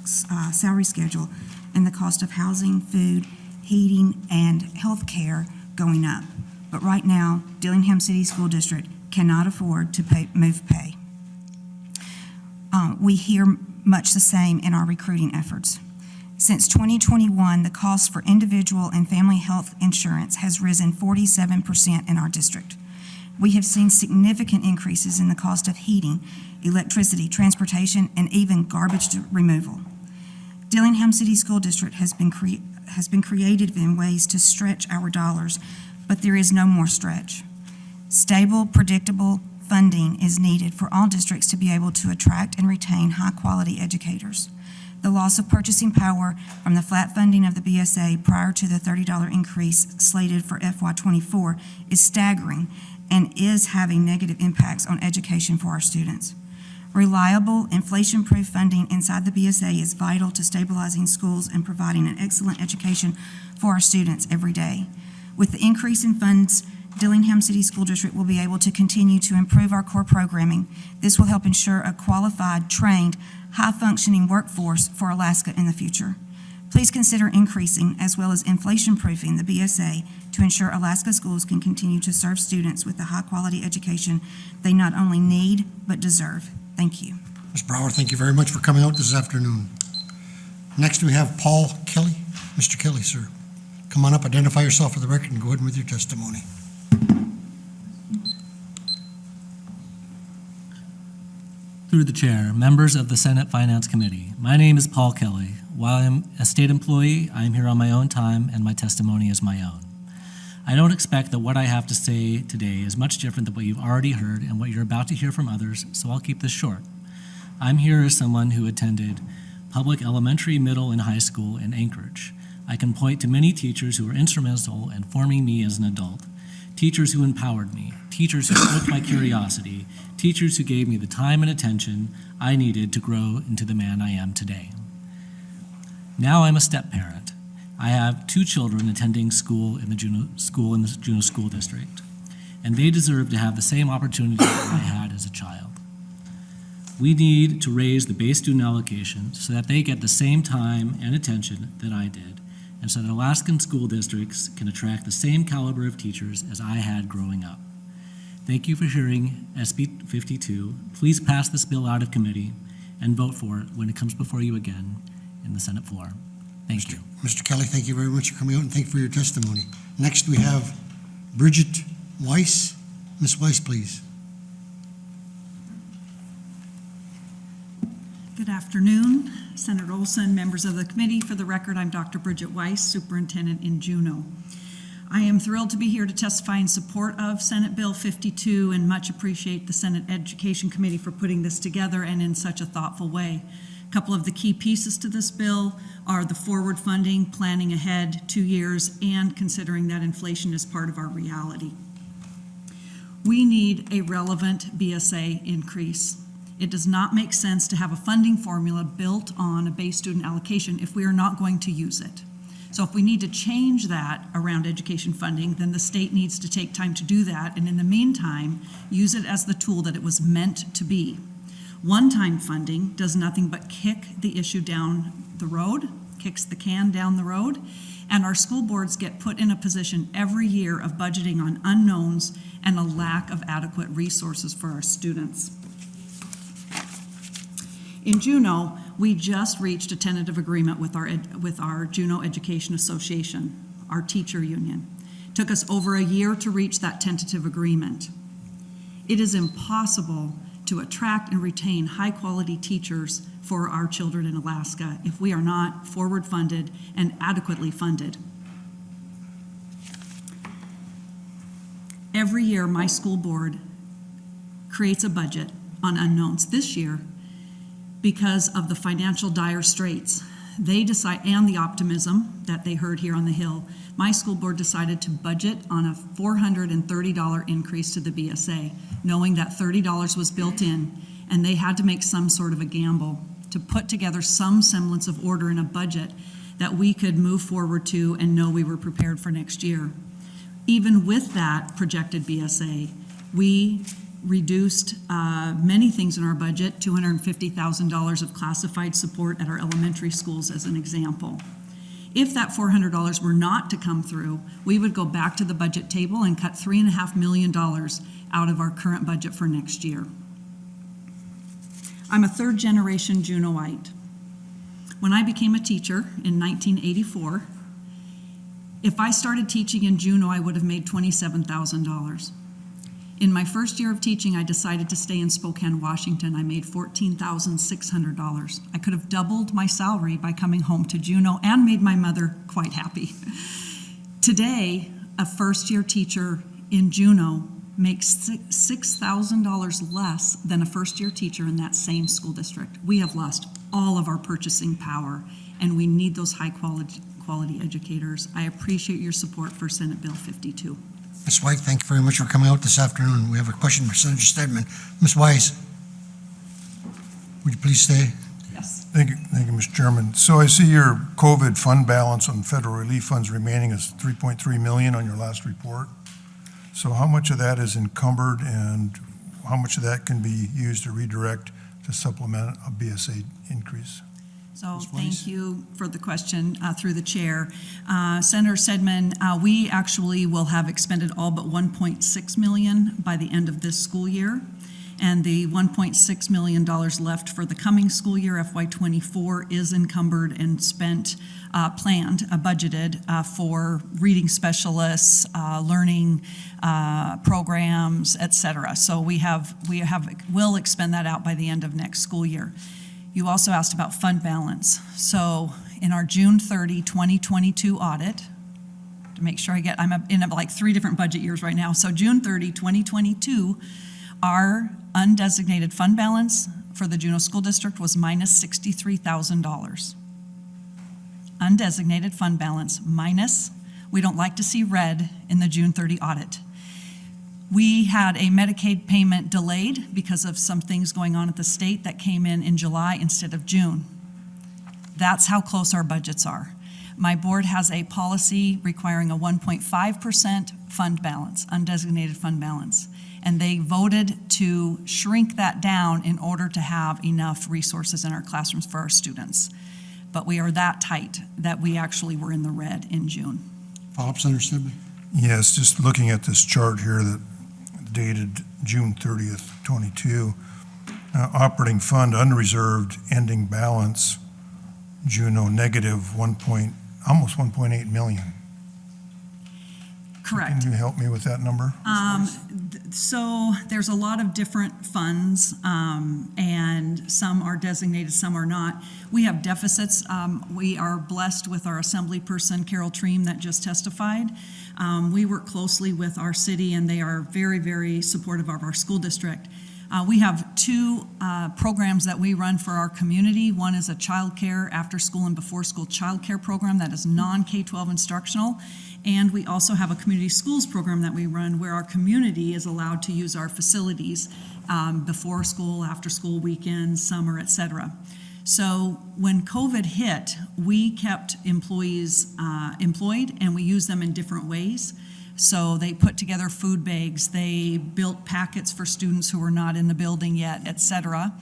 salary schedule and the cost of housing, food, heating, and health care going up. But right now, Dillingham City School District cannot afford to move pay. We hear much the same in our recruiting efforts. Since 2021, the cost for individual and family health insurance has risen 47% in our district. We have seen significant increases in the cost of heating, electricity, transportation, and even garbage removal. Dillingham City School District has been creative in ways to stretch our dollars, but there is no more stretch. Stable, predictable funding is needed for all districts to be able to attract and retain high-quality educators. The loss of purchasing power from the flat funding of the BSA prior to the $30 increase slated for FY24 is staggering and is having negative impacts on education for our students. Reliable, inflation-proof funding inside the BSA is vital to stabilizing schools and providing an excellent education for our students every day. With the increase in funds, Dillingham City School District will be able to continue to improve our core programming. This will help ensure a qualified, trained, high-functioning workforce for Alaska in the future. Please consider increasing as well as inflation-proofing the BSA to ensure Alaska schools can continue to serve students with the high-quality education they not only need but deserve. Thank you. Ms. Brower, thank you very much for coming out this afternoon. Next, we have Paul Kelly. Mr. Kelly, sir, come on up, identify yourself for the record, and go ahead with your testimony. Through the chair, members of the Senate Finance Committee, my name is Paul Kelly. While I'm a state employee, I am here on my own time and my testimony is my own. I don't expect that what I have to say today is much different than what you've already heard and what you're about to hear from others, so I'll keep this short. I'm here as someone who attended public elementary, middle, and high school in Anchorage. I can point to many teachers who were instrumental in forming me as an adult, teachers who empowered me, teachers who spoke my curiosity, teachers who gave me the time and attention I needed to grow into the man I am today. Now I'm a step-parent. I have 2 children attending school in the Juneau School District, and they deserve to have the same opportunity that I had as a child. We need to raise the base student allocation so that they get the same time and attention that I did, and so that Alaskan school districts can attract the same caliber of teachers as I had growing up. Thank you for hearing SB 52. Please pass this bill out of committee and vote for it when it comes before you again in the Senate floor. Thank you. Mr. Kelly, thank you very much for coming out and thank you for your testimony. Next, we have Bridget Weiss. Ms. Weiss, please. Good afternoon, Senator Olson, members of the committee. For the record, I'm Dr. Bridget Weiss, Superintendent in Juneau. I am thrilled to be here to testify in support of Senate Bill 52 and much appreciate the Senate Education Committee for putting this together and in such a thoughtful way. A couple of the key pieces to this bill are the forward funding, planning ahead 2 years, and considering that inflation is part of our reality. We need a relevant BSA increase. It does not make sense to have a funding formula built on a base student allocation if we are not going to use it. So if we need to change that around education funding, then the state needs to take time to do that, and in the meantime, use it as the tool that it was meant to be. One-time funding does nothing but kick the issue down the road, kicks the can down the road, and our school boards get put in a position every year of budgeting on unknowns and a lack of adequate resources for our students. In Juneau, we just reached a tentative agreement with our Juneau Education Association, our teacher union. It took us over a year to reach that tentative agreement. It is impossible to attract and retain high-quality teachers for our children in Alaska if we are not forward-funded and adequately funded. Every year, my school board creates a budget on unknowns. This year, because of the financial dire straits, they decide, and the optimism that they heard here on the Hill, my school board decided to budget on a $430 increase to the BSA, knowing that $30 was built in, and they had to make some sort of a gamble to put together some semblance of order in a budget that we could move forward to and know we were prepared for next year. Even with that projected BSA, we reduced many things in our budget, $250,000 of classified support at our elementary schools as an example. If that $400 were not to come through, we would go back to the budget table and cut $3.5 million out of our current budget for next year. I'm a third-generation Juneauite. When I became a teacher in 1984, if I started teaching in Juneau, I would have made $27,000. In my first year of teaching, I decided to stay in Spokane, Washington. I made $14,600. I could have doubled my salary by coming home to Juneau and made my mother quite happy. Today, a first-year teacher in Juneau makes $6,000 less than a first-year teacher in that same school district. We have lost all of our purchasing power, and we need those high-quality educators. I appreciate your support for Senate Bill 52. Ms. White, thank you very much for coming out this afternoon. We have a question for Senator Stedman. Ms. Wise, would you please stay? Yes. Thank you, Mr. Chairman. So I see your COVID fund balance on federal relief funds remaining is $3.3 million on your last report. So how much of that is encumbered, and how much of that can be used to redirect to supplement a BSA increase? So thank you for the question through the chair. Senator Stedman, we actually will have expended all but $1.6 million by the end of this school year. And the $1.6 million left for the coming school year, FY24, is encumbered and spent, planned, budgeted for reading specialists, learning programs, et cetera. So we'll expend that out by the end of next school year. You also asked about fund balance. So in our June 30, 2022 audit, to make sure I'm in like 3 different budget years right now. So June 30, 2022, our undesignated fund balance for the Juneau School District was minus $63,000. Undesignated fund balance minus, we don't like to see red in the June 30 audit. We had a Medicaid payment delayed because of some things going on at the state that came in July instead of June. That's how close our budgets are. My board has a policy requiring a 1.5% fund balance, undesignated fund balance, and they voted to shrink that down in order to have enough resources in our classrooms for our students. But we are that tight that we actually were in the red in June. Follow-up, Senator Stedman? Yes, just looking at this chart here that dated June 30th, 22, operating fund unreserved ending balance, Juneau negative almost 1.8 million. Correct. Can you help me with that number? So there's a lot of different funds, and some are designated, some are not. We have deficits. We are blessed with our assembly person, Carol Treem, that just testified. We work closely with our city, and they are very, very supportive of our school district. We have 2 programs that we run for our community. One is a child care, after school and before school child care program that is non-K-12 instructional. And we also have a community schools program that we run where our community is allowed to use our facilities before school, after school, weekends, summer, et cetera. So when COVID hit, we kept employees employed, and we used them in different ways. So they put together food bags, they built packets for students who were not in the building yet, et cetera.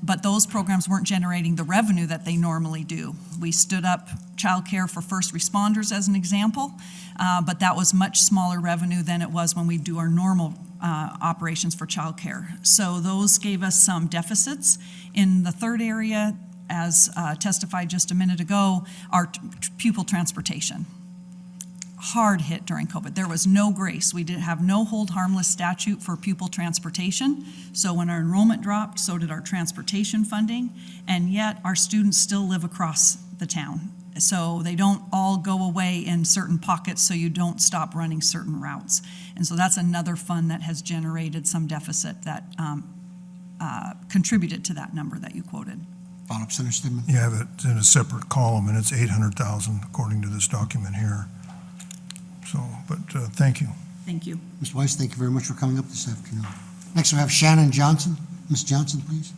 But those programs weren't generating the revenue that they normally do. We stood up childcare for first responders as an example, but that was much smaller revenue than it was when we do our normal operations for childcare. So those gave us some deficits. In the third area, as testified just a minute ago, our pupil transportation. Hard hit during COVID. There was no grace. We did have no hold harmless statute for pupil transportation. So when our enrollment dropped, so did our transportation funding. And yet our students still live across the town. So they don't all go away in certain pockets, so you don't stop running certain routes. And so that's another fund that has generated some deficit that contributed to that number that you quoted. Follow-up, Senator Stidman. You have it in a separate column, and it's 800,000 according to this document here. So, but thank you. Thank you. Ms. Weiss, thank you very much for coming up this afternoon. Next, we have Shannon Johnson. Ms. Johnson, please.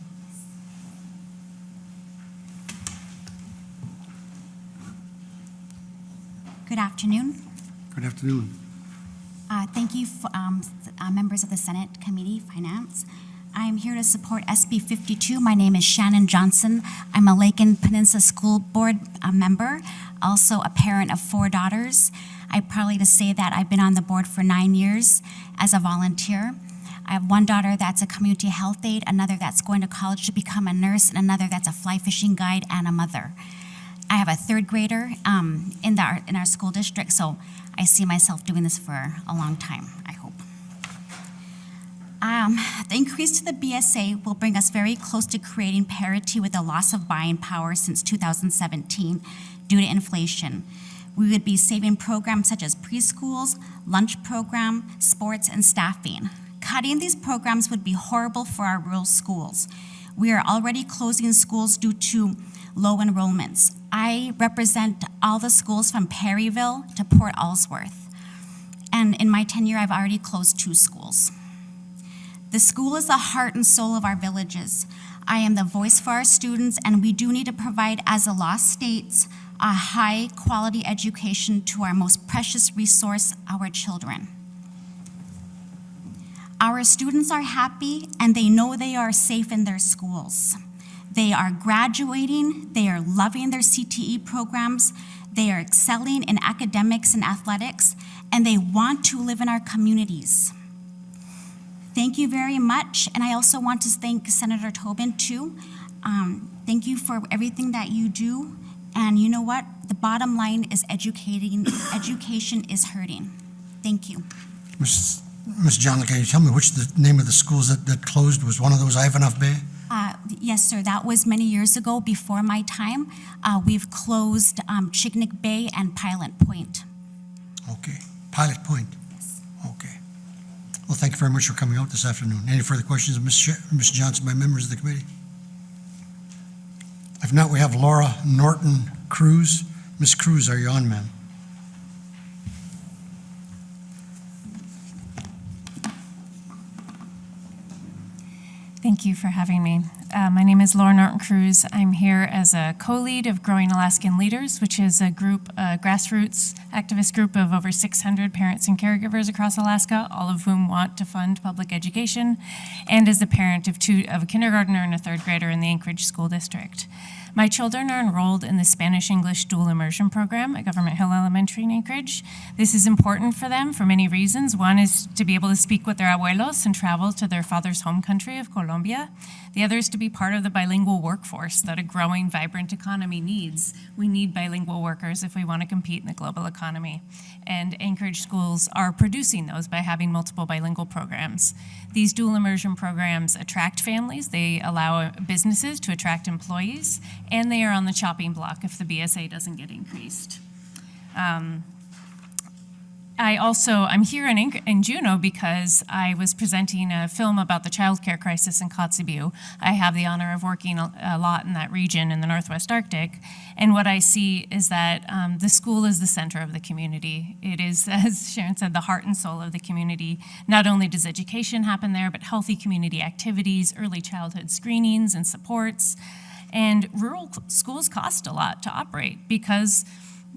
Good afternoon. Good afternoon. Thank you, members of the Senate Committee Finance. I am here to support SB 52. My name is Shannon Johnson. I'm a Lake and Peninsula School Board member, also a parent of 4 daughters. I'm proud to say that I've been on the board for 9 years as a volunteer. I have one daughter that's a community health aide, another that's going to college to become a nurse, and another that's a fly fishing guide and a mother. I have a 3rd grader in our school district, so I see myself doing this for a long time, I hope. The increase to the BSA will bring us very close to creating parity with the loss of buying power since 2017 due to inflation. We would be saving programs such as preschools, lunch program, sports, and staffing. Cutting these programs would be horrible for our rural schools. We are already closing schools due to low enrollments. I represent all the schools from Perryville to Port Ellsworth. And in my tenure, I've already closed 2 schools. The school is the heart and soul of our villages. I am the voice for our students, and we do need to provide, as the law states, a high-quality education to our most precious resource, our children. Our students are happy, and they know they are safe in their schools. They are graduating, they are loving their CTE programs, they are excelling in academics and athletics, and they want to live in our communities. Thank you very much, and I also want to thank Senator Tobin too. Thank you for everything that you do. And you know what? The bottom line is education is hurting. Thank you. Ms. Johnson, can you tell me which the name of the schools that closed was one of those Ivanhoe Bay? Yes, sir. That was many years ago before my time. We've closed Chignik Bay and Pilot Point. Okay. Pilot Point? Yes. Okay. Well, thank you very much for coming out this afternoon. Any further questions of Ms. Johnson by members of the committee? If not, we have Laura Norton Cruz. Ms. Cruz, are you on, ma'am? Thank you for having me. My name is Laura Norton Cruz. I'm here as a co-lead of Growing Alaskan Leaders, which is a group, a grassroots activist group of over 600 parents and caregivers across Alaska, all of whom want to fund public education, and as the parent of a kindergartner and a 3rd grader in the Anchorage School District. My children are enrolled in the Spanish-English dual immersion program at Government Hill Elementary in Anchorage. This is important for them for many reasons. One is to be able to speak with their abuelos and travel to their father's home country of Colombia. The other is to be part of the bilingual workforce that a growing, vibrant economy needs. We need bilingual workers if we want to compete in the global economy. And Anchorage schools are producing those by having multiple bilingual programs. These dual immersion programs attract families, they allow businesses to attract employees, and they are on the chopping block if the BSA doesn't get increased. I'm here in Juneau because I was presenting a film about the childcare crisis in Kotzebue. I have the honor of working a lot in that region in the Northwest Arctic. And what I see is that the school is the center of the community. It is, as Sharon said, the heart and soul of the community. Not only does education happen there, but healthy community activities, early childhood screenings and supports. And rural schools cost a lot to operate because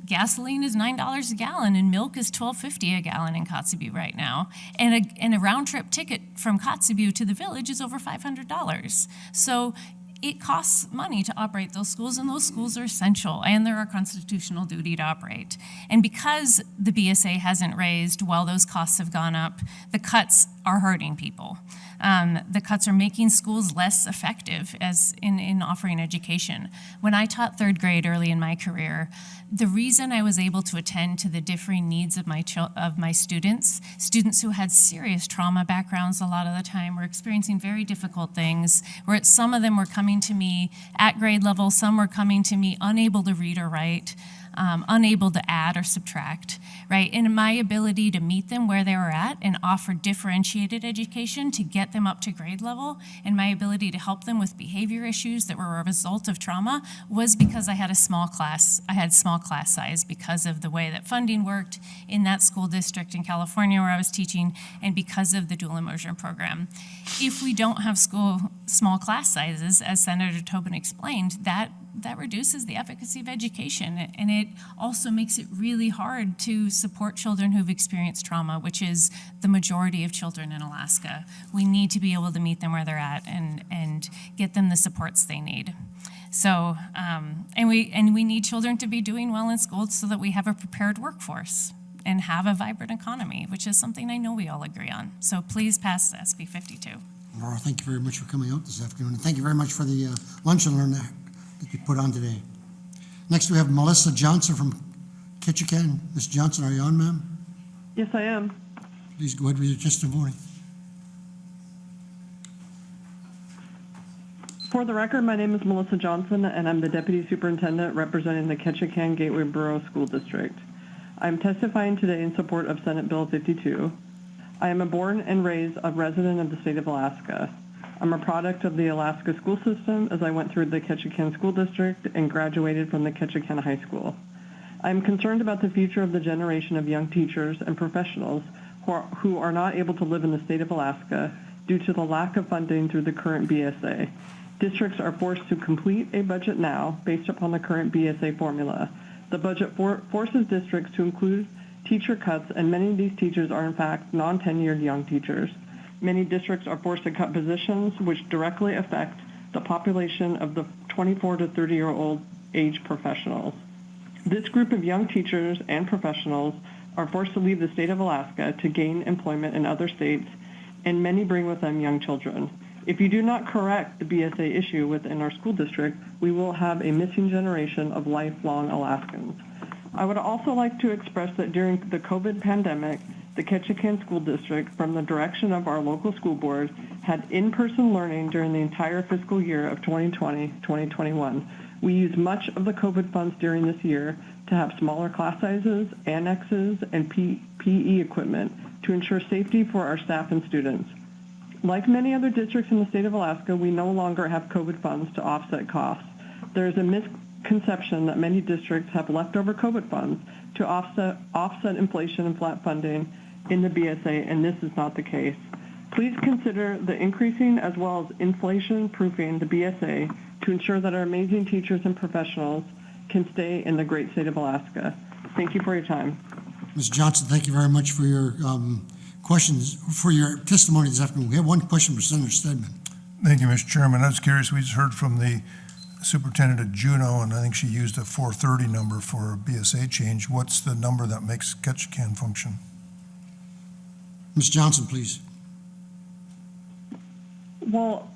gasoline is $9 a gallon and milk is $12.50 a gallon in Kotzebue right now. And a round trip ticket from Kotzebue to the village is over $500. So it costs money to operate those schools, and those schools are essential, and they're our constitutional duty to operate. And because the BSA hasn't raised while those costs have gone up, the cuts are hurting people. The cuts are making schools less effective as in offering education. When I taught third grade early in my career, the reason I was able to attend to the differing needs of my students who had serious trauma backgrounds a lot of the time, were experiencing very difficult things, where some of them were coming to me at grade level, some were coming to me unable to read or write, unable to add or subtract, right? And my ability to meet them where they were at and offer differentiated education to get them up to grade level, and my ability to help them with behavior issues that were a result of trauma, was because I had a small class. I had small class size because of the way that funding worked in that school district in California where I was teaching, and because of the dual immersion program. If we don't have small class sizes, as Senator Tobin explained, that reduces the efficacy of education, and it also makes it really hard to support children who've experienced trauma, which is the majority of children in Alaska. We need to be able to meet them where they're at and get them the supports they need. So, and we need children to be doing well in school so that we have a prepared workforce and have a vibrant economy, which is something I know we all agree on. So please pass SB 52. Laura, thank you very much for coming out this afternoon, and thank you very much for the lunch and learn that you put on today. Next, we have Melissa Johnson from Ketchikan. Ms. Johnson, are you on, ma'am? Yes, I am. Please go ahead with your testimony. For the record, my name is Melissa Johnson, and I'm the Deputy Superintendent representing the Ketchikan Gateway Borough School District. I'm testifying today in support of Senate Bill 52. I am a born and raised a resident of the state of Alaska. I'm a product of the Alaska school system as I went through the Ketchikan School District and graduated from the Ketchikan High School. I'm concerned about the future of the generation of young teachers and professionals who are not able to live in the state of Alaska due to the lack of funding through the current BSA. Districts are forced to complete a budget now based upon the current BSA formula. The budget forces districts to include teacher cuts, and many of these teachers are in fact non-tenured young teachers. Many districts are forced to cut positions which directly affect the population of the 24 to 30-year-old age professionals. This group of young teachers and professionals are forced to leave the state of Alaska to gain employment in other states, and many bring with them young children. If you do not correct the BSA issue within our school district, we will have a missing generation of lifelong Alaskans. I would also like to express that during the COVID pandemic, the Ketchikan School District, from the direction of our local school board, had in-person learning during the entire fiscal year of 2020-2021. We used much of the COVID funds during this year to have smaller class sizes, annexes, and PE equipment to ensure safety for our staff and students. Like many other districts in the state of Alaska, we no longer have COVID funds to offset costs. There is a misconception that many districts have leftover COVID funds to offset inflation and flat funding in the BSA, and this is not the case. Please consider the increasing as well as inflation-proofing the BSA to ensure that our amazing teachers and professionals can stay in the great state of Alaska. Thank you for your time. Ms. Johnson, thank you very much for your questions, for your testimony this afternoon. We have one question for Senator Stedman. Thank you, Mr. Chairman. I was curious, we just heard from the superintendent of Juneau, and I think she used a 430 number for a BSA change. What's the number that makes Ketchikan function? Ms. Johnson, please. Well,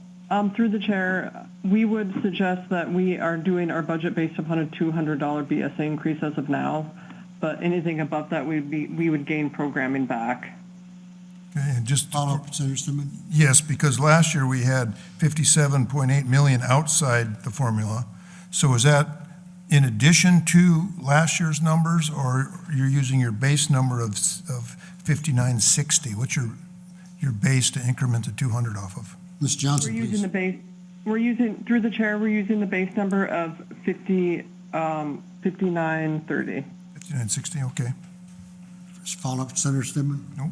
through the chair, we would suggest that we are doing our budget based upon a $200 BSA increase as of now, but anything above that we would gain programming back. Okay, and just follow up, Senator Stedman. Yes, because last year we had 57.8 million outside the formula. So is that in addition to last year's numbers, or you're using your base number of 5960? What's your base to increment the 200 off of? Ms. Johnson, We're please. using the base. We're using, through the chair, we're using the base number of 5930. 5960, okay. Just follow up, Senator Stedman. Nope.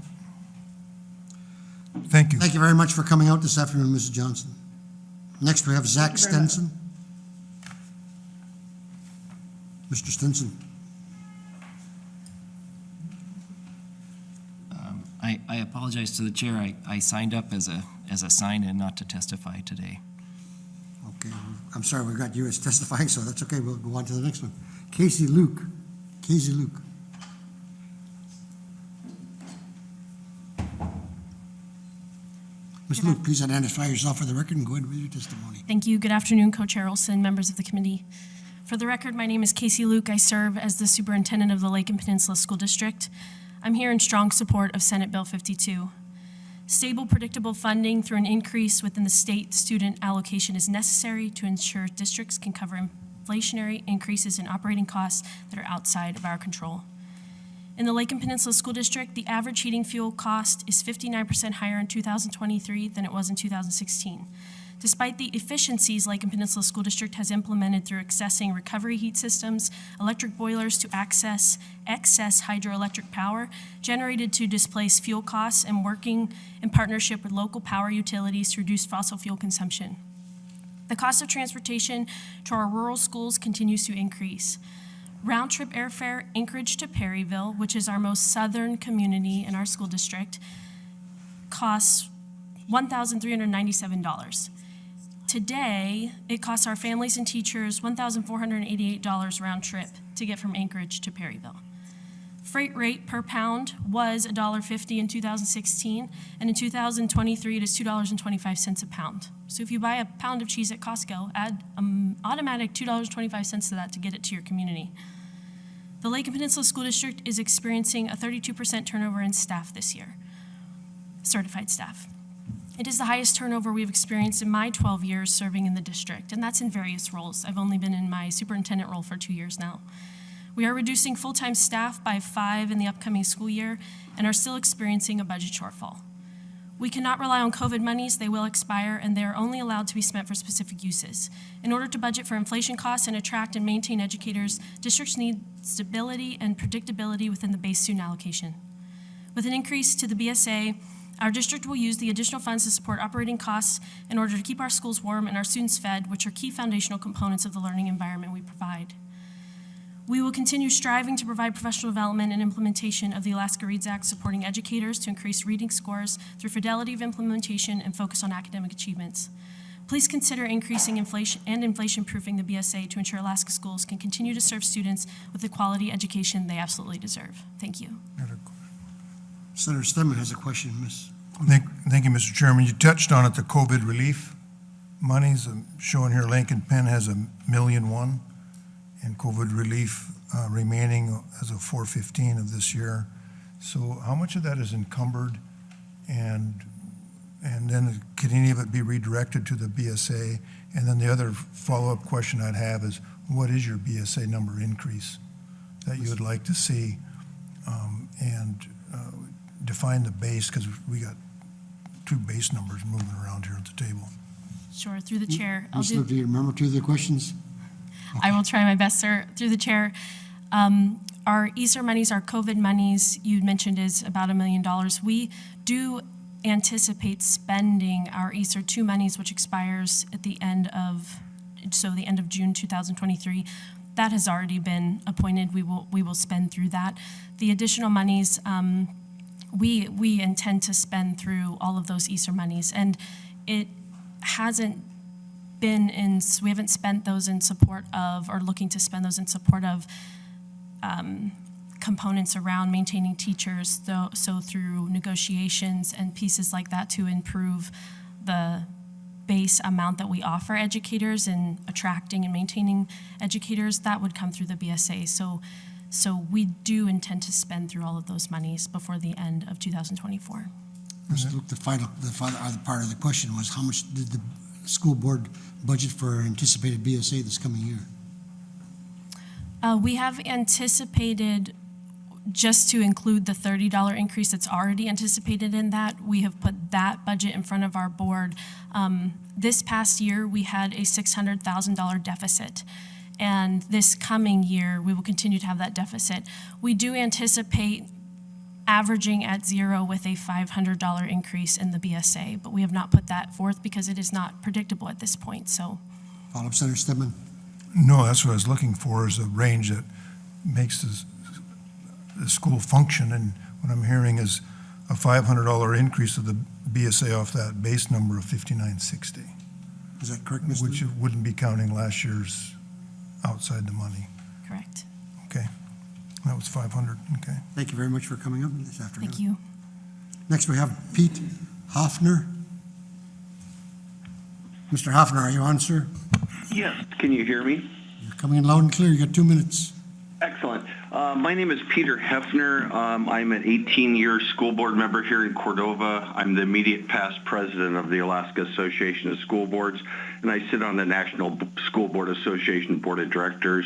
Thank you. Thank you very much for coming out this afternoon, Mrs. Johnson. Next, we have Zach Thank you very much. Stenson. Mr. Stinson. I apologize to the chair. I signed up as a sign-in, not to testify today. Okay, I'm sorry we got you as testifying, so that's okay. We'll go on to the next one. Casey Luke. Casey Luke. Ms. Luke, please identify yourself for the record and go ahead with your testimony. Thank you. Good afternoon, Co-Chair Olson, members of the committee. For the record, my name is Casey Luke. I serve as the superintendent of the Lake and Peninsula School District. I'm here in strong support of Senate Bill 52. Stable, predictable funding through an increase within the state student allocation is necessary to ensure districts can cover inflationary increases in operating costs that are outside of our control. In the Lake and Peninsula School District, the average heating fuel cost is 59% higher in 2023 than it was in 2016. Despite the efficiencies Lake and Peninsula School District has implemented through accessing recovery heat systems, electric boilers to access excess hydroelectric power generated to displace fuel costs, and working in partnership with local power utilities to reduce fossil fuel consumption. The cost of transportation to our rural schools continues to increase. Round-trip airfare Anchorage to Perryville, which is our most southern community in our school district, costs $1,397. Today, it costs our families and teachers $1,488 round trip to get from Anchorage to Perryville. Freight rate per pound was $1.50 in 2016, and in 2023 it is $2.25 a pound. So if you buy a pound of cheese at Costco, add automatic $2.25 to that to get it to your community. The Lake and Peninsula School District is experiencing a 32% turnover in staff this year, certified staff. It is the highest turnover we've experienced in my 12 years serving in the district, and that's in various roles. I've only been in my superintendent role for 2 years now. We are reducing full-time staff by 5 in the upcoming school year and are still experiencing a budget shortfall. We cannot rely on COVID monies. They will expire, and they are only allowed to be spent for specific uses. In order to budget for inflation costs and attract and maintain educators, districts need stability and predictability within the base student allocation. With an increase to the BSA, our district will use the additional funds to support operating costs in order to keep our schools warm and our students fed, which are key foundational components of the learning environment we provide. We will continue striving to provide professional development and implementation of the Alaska Reads Act, supporting educators to increase reading scores through fidelity of implementation and focus on academic achievements. Please consider increasing inflation-proofing the BSA to ensure Alaska schools can continue to serve students with the quality education they absolutely deserve. Thank you. Senator Stedman has a question, Ms. Thank you, Mr. Chairman. You touched on it, the COVID relief monies. I'm showing here Lincoln Penn has $1.1 million in COVID relief remaining as of 4/15 of this year. So how much of that is encumbered, and then could any of it be redirected to the BSA? And then the other follow-up question I'd have is, what is your BSA number increase that you would like to see? Define the base, because we got 2 base numbers moving around here at the table. Sure, through the chair. Ms. Luke, do you remember 2 of the questions? I will try my best, sir. Through the chair, our ESSER monies, our COVID monies, you mentioned is about $1 million. We do anticipate spending our ESSER 2 monies, which expires at the end of June 2023. That has already been appointed. We will spend through that. The additional monies, we intend to spend through all of those ESSER monies, and it hasn't been we haven't spent those in support of, or looking to spend those in support of components around maintaining teachers, so through negotiations and pieces like that to improve the base amount that we offer educators and attracting and maintaining educators, that would come through the BSA. So we do intend to spend through all of those monies before the end of 2024. Mr. Luke, the other part of the question was, how much did the school board budget for anticipated BSA this coming year? We have anticipated, just to include the $30 increase that's already anticipated in that, we have put that budget in front of our board. This past year, we had a $600,000 deficit. And this coming year, we will continue to have that deficit. We do anticipate averaging at zero with a $500 increase in the BSA, but we have not put that forth because it is not predictable at this point, so. Follow-up, Senator Stedman. No, that's what I was looking for, is a range that makes the school function. And what I'm hearing is a $500 increase of the BSA off that base number of $5,960. Is that correct, Mr.? Which wouldn't be counting last year's outside the money. Correct. Okay. That was 500. Okay. Thank you very much for coming up this afternoon. Thank you. Next, we have Pete Hoffner. Mr. Hoffner, are you on, sir? Yes. Can you hear me? You're coming in loud and clear. You got 2 minutes. Excellent. My name is Peter Hefner. I'm an 18-year school board member here in Cordova. I'm the immediate past president of the Alaska Association of School Boards, and I sit on the National School Board Association Board of Directors.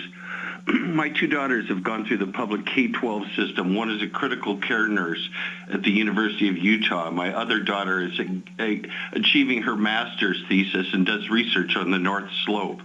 My two daughters have gone through the public K-12 system. One is a critical care nurse at the University of Utah. My other daughter is achieving her master's thesis and does research on the North Slope.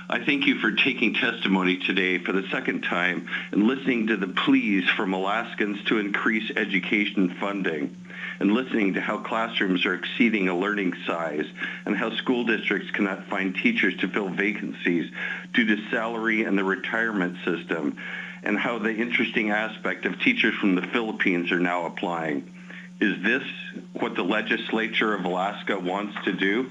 I thank you for taking testimony today for the second time and listening to the pleas from Alaskans to increase education funding, and listening to how classrooms are exceeding a learning size and how school districts cannot find teachers to fill vacancies due to salary and the retirement system, and how the interesting aspect of teachers from the Philippines are now applying. Is this what the legislature of Alaska wants to do?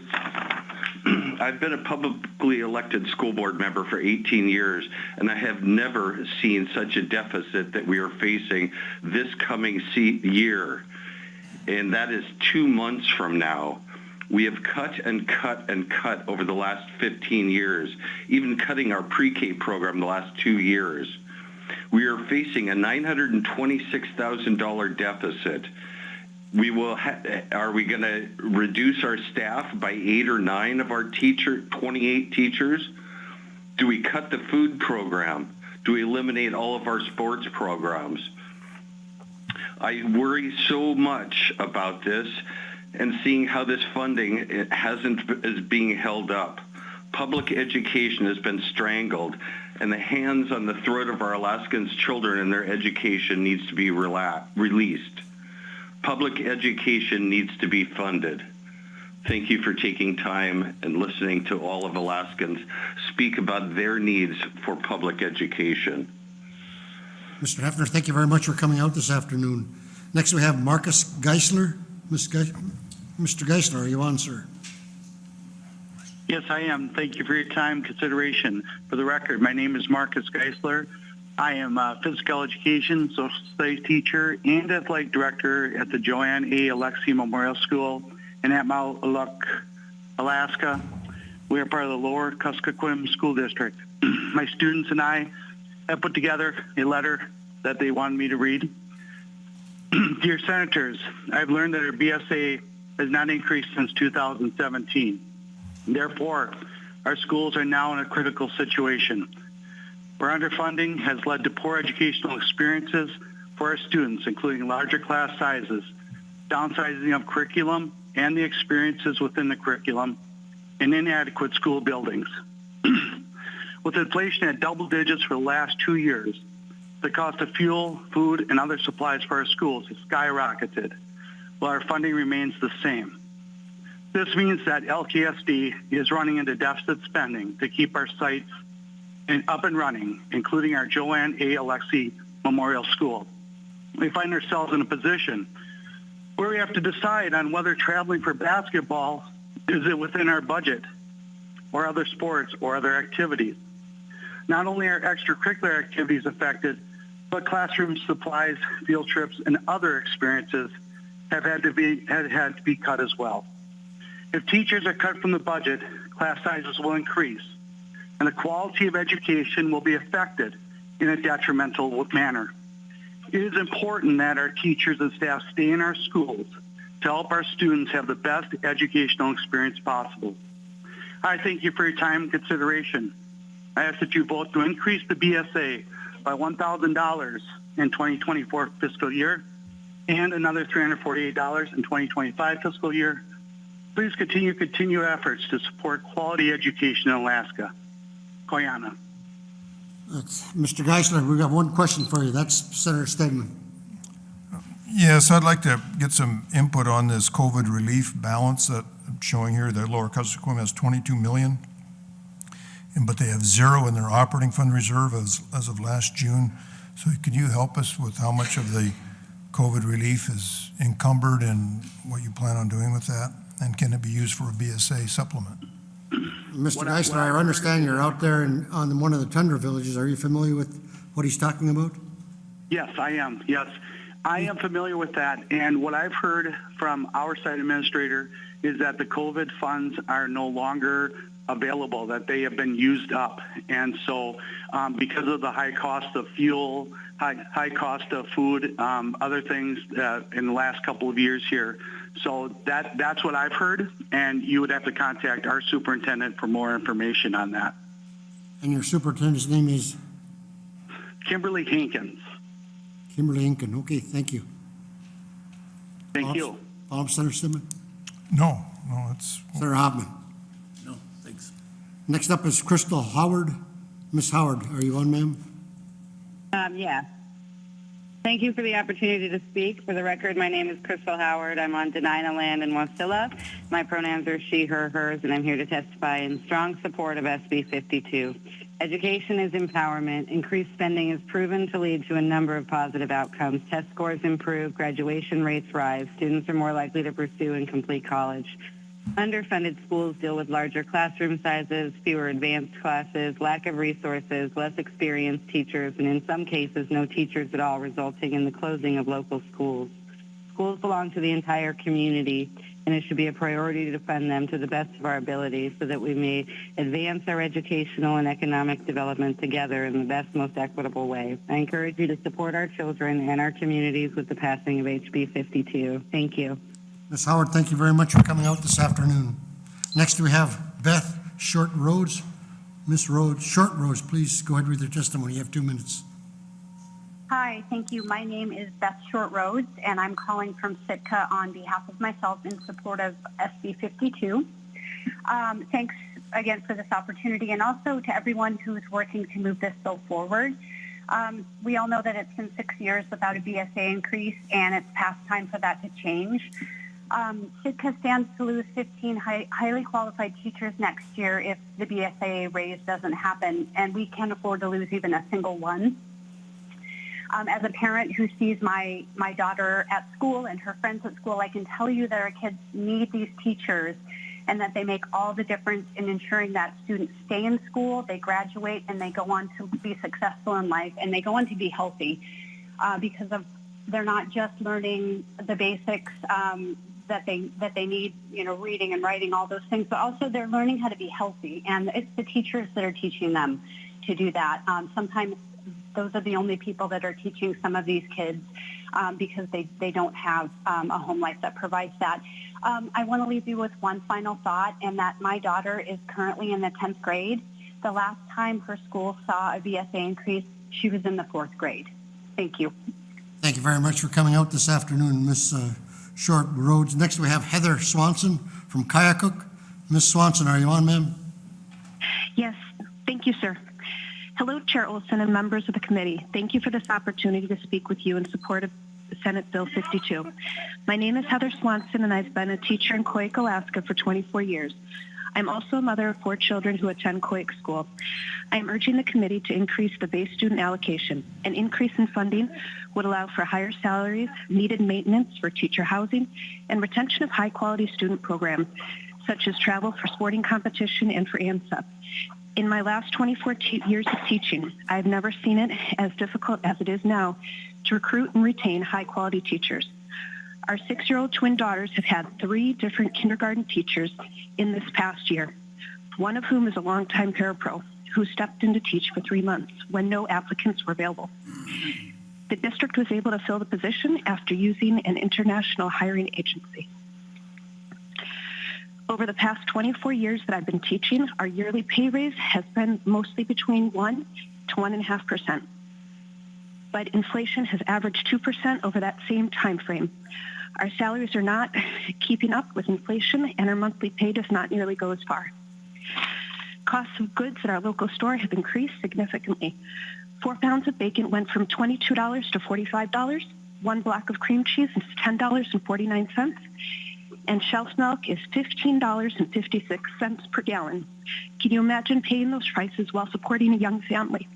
I've been a publicly elected school board member for 18 years, and I have never seen such a deficit that we are facing this coming year. And that is 2 months from now. We have cut and cut and cut over the last 15 years, even cutting our pre-K program the last 2 years. We are facing a $926,000 deficit. Are we going to reduce our staff by 8 or 9 of our 28 teachers? Do we cut the food program? Do we eliminate all of our sports programs? I worry so much about this and seeing how this funding is being held up. Public education has been strangled, and the hands on the throat of our Alaskans children and their education needs to be released. Public education needs to be funded. Thank you for taking time and listening to all of Alaskans speak about their needs for public education. Mr. Hefner, thank you very much for coming out this afternoon. Next, we have Marcus Geisler. Mr. Geisler, are you on, sir? Yes, I am. Thank you for your time and consideration. For the record, my name is Marcus Geisler. I am a physical education, social studies teacher, and athletic director at the Joanne A. Alexie Memorial School in Atmaluk, Alaska. We are part of the Lower Kuskokwim School District. My students and I have put together a letter that they wanted me to read. Dear Senators, I've learned that our BSA has not increased since 2017. Therefore, our schools are now in a critical situation. Where underfunding has led to poor educational experiences for our students, including larger class sizes, downsizing of curriculum and the experiences within the curriculum, and inadequate school buildings. With inflation at double digits for the last 2 years, the cost of fuel, food, and other supplies for our schools has skyrocketed, while our funding remains the same. This means that LKSD is running into deficit spending to keep our sites up and running, including our Joanne A. Alexie Memorial School. We find ourselves in a position where we have to decide on whether traveling for basketball is it within our budget, or other sports or other activities. Not only are extracurricular activities affected, but classroom supplies, field trips, and other experiences have had to be cut as well. If teachers are cut from the budget, class sizes will increase, and the quality of education will be affected in a detrimental manner. It is important that our teachers and staff stay in our schools to help our students have the best educational experience possible. I thank you for your time and consideration. I ask that you vote to increase the BSA by $1,000 in 2024 fiscal year and another $348 in 2025 fiscal year. Please continue efforts to support quality education in Alaska. Koyana. Mr. Geisler, we've got one question for you. That's Senator Stegman. Yes, I'd like to get some input on this COVID relief balance that I'm showing here. The Lower Kuskokwim has 22 million, but they have zero in their operating fund reserve as of last June. So can you help us with how much of the COVID relief is encumbered and what you plan on doing with that? And can it be used for a BSA supplement? Mr. Geisler, I understand you're out there on one of the tundra villages. Are you familiar with what he's talking about? Yes, I am. Yes, I am familiar with that. And what I've heard from our site administrator is that the COVID funds are no longer available, that they have been used up. And so because of the high cost of fuel, high cost of food, other things in the last couple of years here. So that's what I've heard, and you would have to contact our superintendent for more information on that. And your superintendent's name is? Kimberly Hankins. Kimberly Hankins. Okay, thank you. Thank you. Follow-up, Senator Stegman? No, it's... Senator Hoffman? No, thanks. Next up is Crystal Howard. Ms. Howard, are you on, ma'am? Yeah. Thank you for the opportunity to speak. For the record, my name is Crystal Howard. I'm on Denina land in Wasilla. My pronouns are she, her, hers, and I'm here to testify in strong support of SB 52. Education is empowerment. Increased spending is proven to lead to a number of positive outcomes. Test scores improve, graduation rates rise, students are more likely to pursue and complete college. Underfunded schools deal with larger classroom sizes, fewer advanced classes, lack of resources, less experienced teachers, and in some cases, no teachers at all, resulting in the closing of local schools. Schools belong to the entire community, and it should be a priority to fund them to the best of our ability so that we may advance our educational and economic development together in the best, most equitable way. I encourage you to support our children and our communities with the passing of HB 52. Thank you. Ms. Howard, thank you very much for coming out this afternoon. Next, we have Beth Short Rhodes. Ms. Rhodes, Short Rhodes, please go ahead with your testimony. You have 2 minutes. Hi, thank you. My name is Beth Short Rhodes, and I'm calling from Sitka on behalf of myself in support of SB 52. Thanks again for this opportunity, and also to everyone who's working to move this bill forward. We all know that it's been 6 years without a BSA increase, and it's past time for that to change. Sitka stands to lose 15 highly qualified teachers next year if the BSA raise doesn't happen, and we can't afford to lose even a single one. As a parent who sees my daughter at school and her friends at school, I can tell you that our kids need these teachers and that they make all the difference in ensuring that students stay in school, they graduate, and they go on to be successful in life, and they go on to be healthy because they're not just learning the basics that they need, reading and writing, all those things, but also they're learning how to be healthy, and it's the teachers that are teaching them to do that. Sometimes those are the only people that are teaching some of these kids because they don't have a home life that provides that. I want to leave you with one final thought, and that my daughter is currently in the 10th grade. The last time her school saw a BSA increase, she was in the 4th grade. Thank you. Thank you very much for coming out this afternoon, Ms. Short Rhodes. Next, we have Heather Swanson from Kayakuk. Ms. Swanson, are you on, ma'am? Yes, thank you, sir. Hello, Chair Olson and members of the committee. Thank you for this opportunity to speak with you in support of Senate Bill 52. My name is Heather Swanson, and I've been a teacher in Koyuk, Alaska for 24 years. I'm also a mother of 4 children who attend Koyuk School. I am urging the committee to increase the base student allocation. An increase in funding would allow for higher salaries, needed maintenance for teacher housing, and retention of high-quality student programs, such as travel for sporting competition and for ANSEP. In my last 24 years of teaching, I've never seen it as difficult as it is now to recruit and retain high-quality teachers. Our 6-year-old twin daughters have had 3 different kindergarten teachers in this past year, one of whom is a longtime parapro who stepped in to teach for 3 months when no applicants were available. The district was able to fill the position after using an international hiring agency. Over the past 24 years that I've been teaching, our yearly pay raise has been mostly between 1 to 1.5%. But inflation has averaged 2% over that same time frame. Our salaries are not keeping up with inflation, and our monthly pay does not nearly go as far. Costs of goods at our local store have increased significantly. 4 pounds of bacon went from $22 to $45. 1 block of cream cheese is $10.49. And shelf milk is $15.56 per gallon. Can you imagine paying those prices while supporting a young family?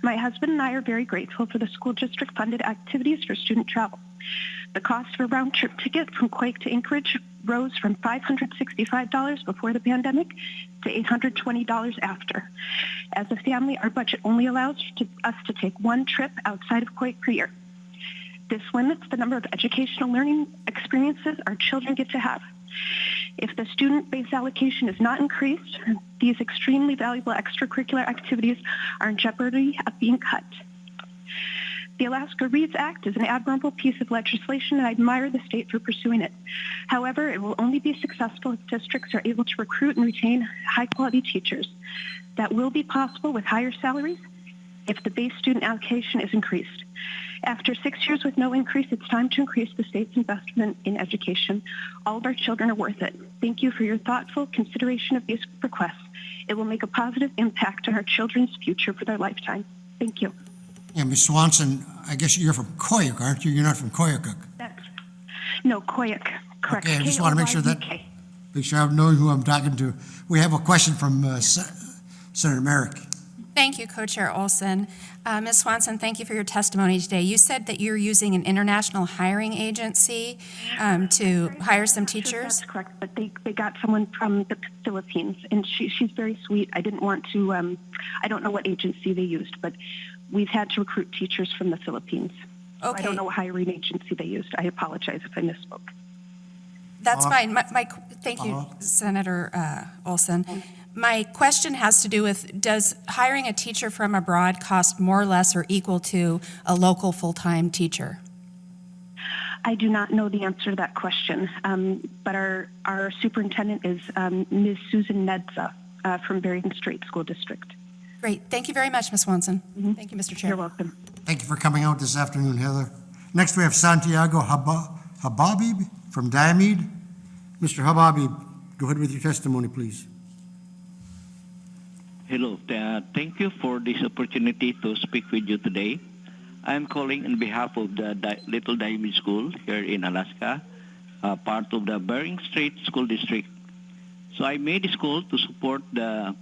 My husband and I are very grateful for the school district funded activities for student travel. The cost of a round trip ticket from Quake to Anchorage rose from $565 before the pandemic to $820 after. As a family, our budget only allows us to take 1 trip outside of Quake per year. This limits the number of educational learning experiences our children get to have. If the student-based allocation is not increased, these extremely valuable extracurricular activities are in jeopardy of being cut. The Alaska Reads Act is an admirable piece of legislation, and I admire the state for pursuing it. However, it will only be successful if districts are able to recruit and retain high-quality teachers. That will be possible with higher salaries if the base student allocation is increased. After 6 years with no increase, it's time to increase the state's investment in education. All of our children are worth it. Thank you for your thoughtful consideration of these requests. It will make a positive impact on our children's future for their lifetime. Thank you. Yeah, Ms. Swanson, I guess you're from Koyuk, aren't you? You're not from Koyukuk. No, Koyuk, correct. Okay, I just want to make sure I know who I'm talking to. We have a question from Senator Merrick. Thank you, Co-Chair Olson. Ms. Swanson, thank you for your testimony today. You said that you're using an international hiring agency to hire some teachers? Sure, that's correct, but they got someone from the Philippines, and she's very sweet. I didn't want to, I don't know what agency they used, but we've had to recruit teachers from the Philippines. Okay. So I don't know what hiring agency they used. I apologize if I misspoke. That's fine. Thank you, Senator Olson. My question has to do with, does hiring a teacher from abroad cost more, less, or equal to a local full-time teacher? I do not know the answer to that question, but our superintendent is Ms. Susan Nedza from Bering Strait School District. Great. Thank you very much, Ms. Swanson. Thank you, Mr. Chair. You're welcome. Thank you for coming out this afternoon, Heather. Next, we have Santiago Hababib from Diomede. Mr. Hababib, go ahead with your testimony, please. Hello. Thank you for this opportunity to speak with you today. I'm calling on behalf of the Little Diomede School here in Alaska, part of the Bering Strait School District. So I made this call to support the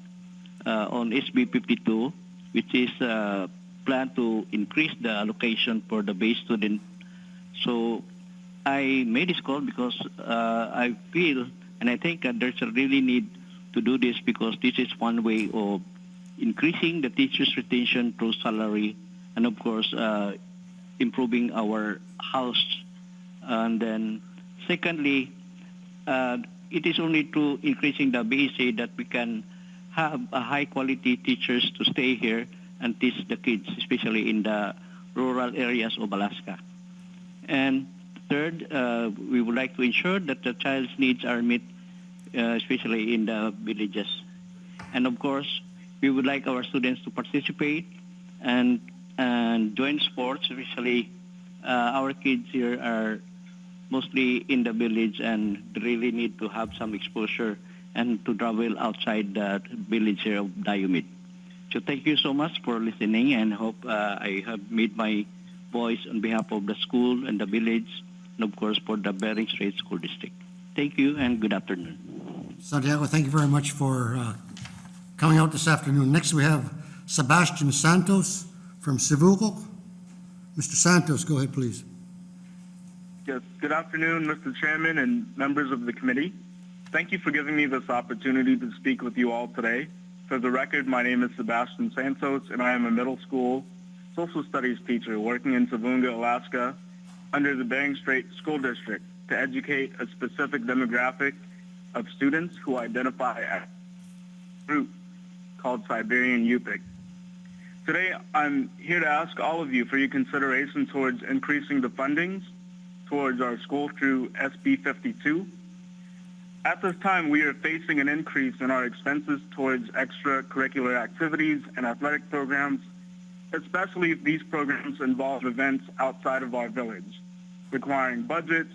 on SB 52, which is plan to increase the allocation for the base student. So I made this call because I feel and I think there's a really need to do this because this is one way of increasing the teachers' retention through salary and, of course, improving our house. And then, secondly, it is only through increasing the BSA that we can have a high-quality teachers to stay here and teach the kids, especially in the rural areas of Alaska. And third, we would like to ensure that the child's needs are met, especially in the villages. And of course, we would like our students to participate and join sports, especially our kids here are mostly in the village and really need to have some exposure and to travel outside the village here of Diomede. So thank you so much for listening and hope I have made my voice on behalf of the school and the village and of course for the Bering Strait School District. Thank you and good afternoon. Santiago, thank you very much for coming out this afternoon. Next we have Sebastian Santos from Sivuco. Mr. Santos, go ahead, please. Yes, good afternoon, Mr. Chairman and members of the committee. Thank you for giving me this opportunity to speak with you all today. For the record, my name is Sebastian Santos, and I am a middle school social studies teacher working in Savunga, Alaska, under the Bering Strait School District to educate a specific demographic of students who identify as a group called Siberian Yupik. Today, I'm here to ask all of you for your consideration towards increasing the fundings towards our school through SB 52. At this time, we are facing an increase in our expenses towards extracurricular activities and athletic programs, especially if these programs involve events outside of our village, requiring budgets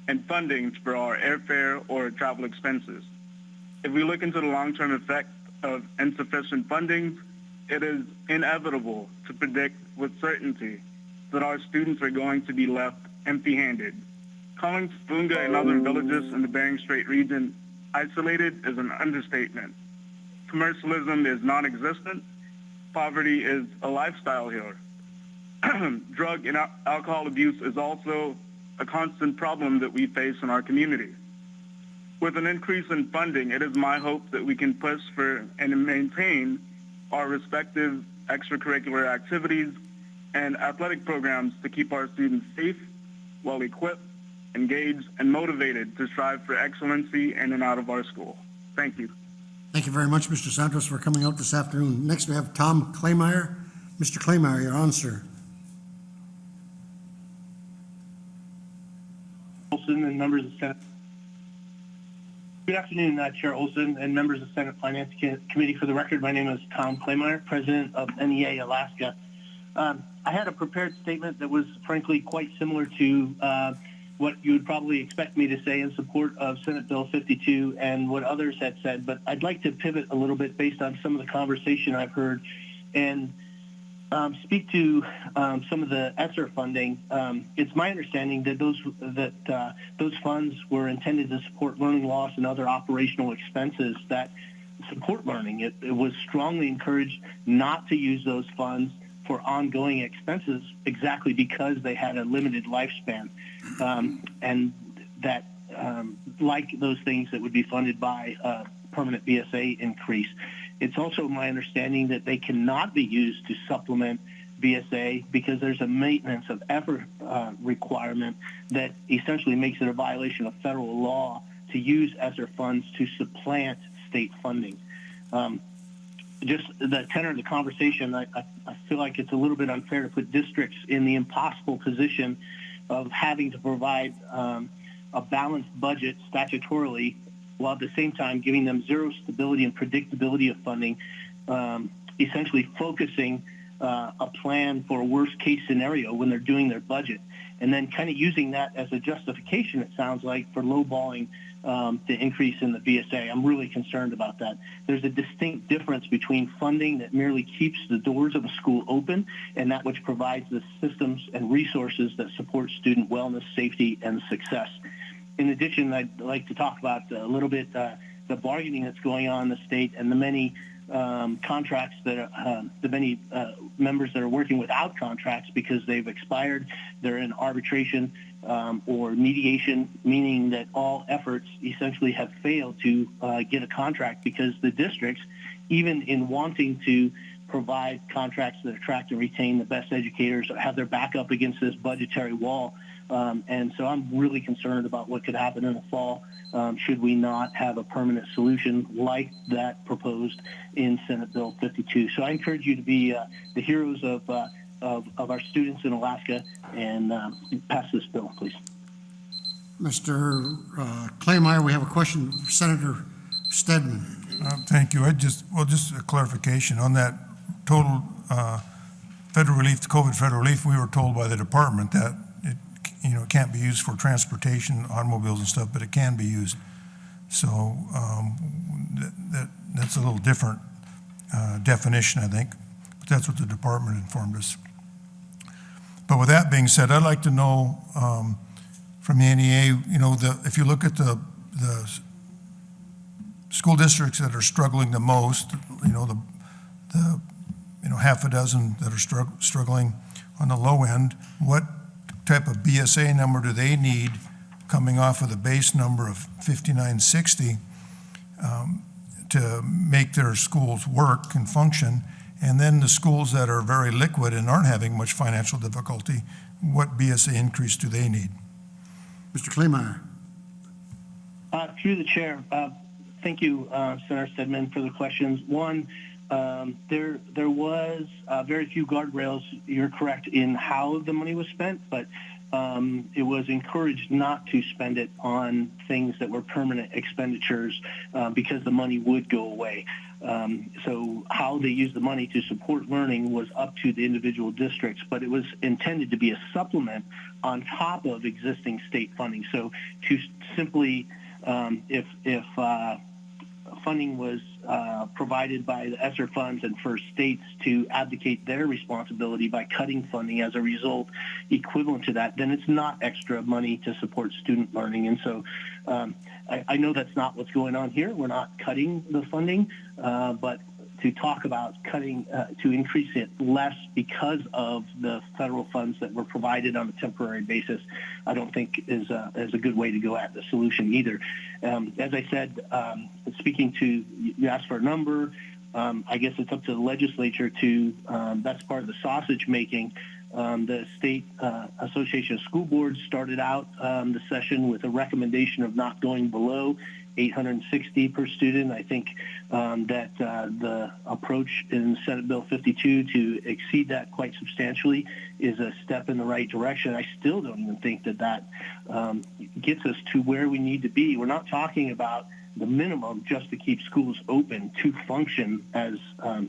and funding for our airfare or travel expenses. If we look into the long-term effect of insufficient funding, it is inevitable to predict with certainty that our students are going to be left empty-handed. Calling Spunga and other villages in the Bering Strait region isolated is an understatement. Commercialism is non-existent. Poverty is a lifestyle here. Drug and alcohol abuse is also a constant problem that we face in our community. With an increase in funding, it is my hope that we can push for and maintain our respective extracurricular activities and athletic programs to keep our students safe, well-equipped, engaged, and motivated to strive for excellency in and out of our school. Thank you. Thank you very much, Mr. Santos, for coming out this afternoon. Next, we have Tom Claymeyer. Mr. Claymeyer, you're on, sir. Olson and members of the Senate. Good afternoon, Chair Olson and members of the Senate Finance Committee. For the record, my name is Tom Claymeyer, president of NEA Alaska. I had a prepared statement that was frankly quite similar to what you would probably expect me to say in support of Senate Bill 52 and what others had said, but I'd like to pivot a little bit based on some of the conversation I've heard and speak to some of the ESSER funding. It's my understanding that those funds were intended to support learning loss and other operational expenses that support learning. It was strongly encouraged not to use those funds for ongoing expenses exactly because they had a limited lifespan, and that like those things that would be funded by a permanent BSA increase. It's also my understanding that they cannot be used to supplement BSA because there's a maintenance of effort requirement that essentially makes it a violation of federal law to use ESSER funds to supplant state funding. Just the tenor of the conversation, I feel like it's a little bit unfair to put districts in the impossible position of having to provide a balanced budget statutorily while at the same time giving them zero stability and predictability of funding, essentially focusing a plan for a worst-case scenario when they're doing their budget, and then kind of using that as a justification, it sounds like, for lowballing the increase in the BSA. I'm really concerned about that. There's a distinct difference between funding that merely keeps the doors of a school open and that which provides the systems and resources that support student wellness, safety, and success. In addition, I'd like to talk about a little bit the bargaining that's going on in the state and the many contracts that are, the many members that are working without contracts because they've expired, they're in arbitration or mediation, meaning that all efforts essentially have failed to get a contract because the districts, even in wanting to provide contracts that attract and retain the best educators, have their back up against this budgetary wall. And so I'm really concerned about what could happen in the fall should we not have a permanent solution like that proposed in Senate Bill 52. So I encourage you to be the heroes of our students in Alaska and pass this bill, please. Mr. Claymeyer, we have a question for Senator Stedman. Thank you. Just a clarification on that total federal relief, the COVID federal relief. We were told by the department that it can't be used for transportation, automobiles and stuff, but it can be used. So that's a little different definition, I think. But that's what the department informed us. But with that being said, I'd like to know from the NEA, if you look at the school districts that are struggling the most, the half a dozen that are struggling on the low end, what type of BSA number do they need coming off of the base number of 5960 to make their schools work and function? And then the schools that are very liquid and aren't having much financial difficulty, what BSA increase do they need? Mr. Claymeyer. Through the chair, thank you, Senator Stedman, for the questions. One, there was very few guardrails. You're correct in how the money was spent, but it was encouraged not to spend it on things that were permanent expenditures because the money would go away. So how they use the money to support learning was up to the individual districts, but it was intended to be a supplement on top of existing state funding. So to simply, if funding was provided by the ESSER funds and for states to abdicate their responsibility by cutting funding as a result equivalent to that, then it's not extra money to support student learning. And so I know that's not what's going on here. We're not cutting the funding, but to talk about cutting, to increase it less because of the federal funds that were provided on a temporary basis, I don't think is a good way to go at the solution either. As I said, speaking to, you asked for a number, I guess it's up to the legislature to, that's part of the sausage making. The State Association of School Boards started out the session with a recommendation of not going below 860 per student. I think that the approach in Senate Bill 52 to exceed that quite substantially is a step in the right direction. I still don't even think that that gets us to where we need to be. We're not talking about the minimum just to keep schools open to function, as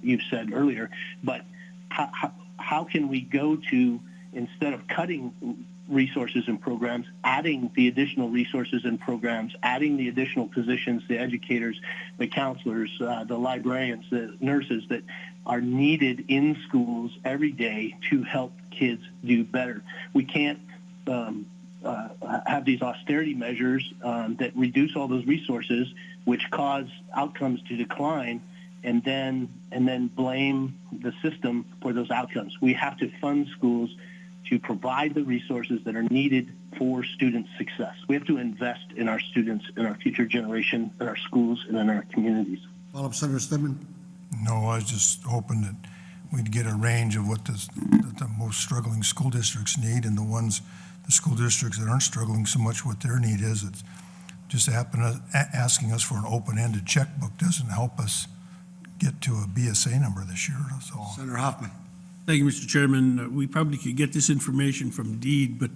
you've said earlier, but how can we go to, instead of cutting resources and programs, adding the additional resources and programs, adding the additional positions, the educators, the counselors, the librarians, the nurses that are needed in schools every day to help kids do better. We can't have these austerity measures that reduce all those resources, which cause outcomes to decline, and then blame the system for those outcomes. We have to fund schools to provide the resources that are needed for student success. We have to invest in our students, in our future generation, in our schools, and in our communities. Follow-up, Senator Stedman. No, I was just hoping that we'd get a range of what the most struggling school districts need, and the school districts that aren't struggling so much, what their need is. It's just asking us for an open-ended checkbook doesn't help us get to a BSA number this year. That's all. Senator Hoffman. Thank you, Mr. Chairman. We probably could get this information from DEED, but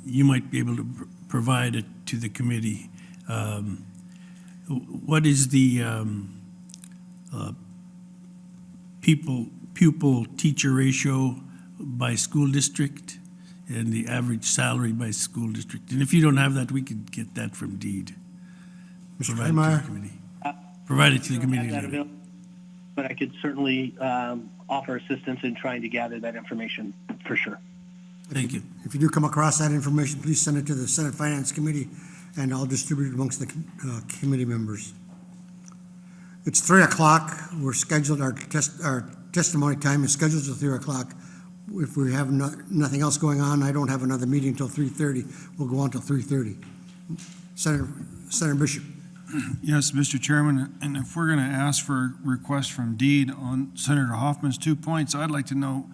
you might be able to provide it to the committee. What is the pupil-teacher ratio by school district and the average salary by school district? And if you don't have that, we could get that from DEED. Mr. Kleinmeyer. Provide it to the committee. But I could certainly offer assistance in trying to gather that information for sure. Thank you. If you do come across that information, please send it to the Senate Finance Committee, and I'll distribute it amongst the committee members. It's 3 o'clock. We're scheduled, our testimony time is scheduled till 3 o'clock. If we have nothing else going on, I don't have another meeting until 3:30. We'll go on till 3:30. Senator Bishop. Yes, Mr. Chairman, and if we're going to ask for a request from DEED on Senator Hoffman's 2 points, I'd like to know,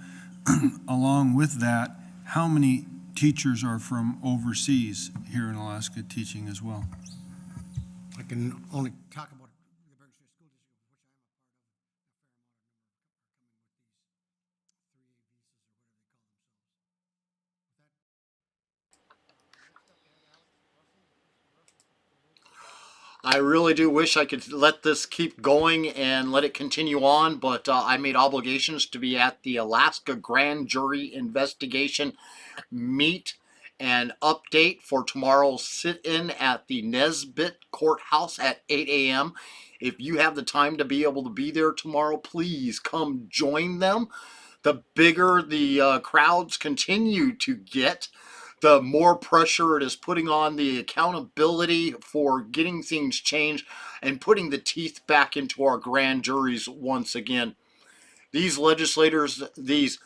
along with that, how many teachers are from overseas here in Alaska teaching as well? I can only talk about the Bergen State School District, which I am a part of. I really do wish I could let this keep going and let it continue on, but I made obligations to be at the Alaska Grand Jury Investigation meet and update for tomorrow's sit-in at the Nesbitt Courthouse at 8 a.m. If you have the time to be able to be there tomorrow, please come join them. The bigger the crowds continue to get, the more pressure it is putting on the accountability for getting things changed and putting the teeth back into our grand juries once again. These legislators, these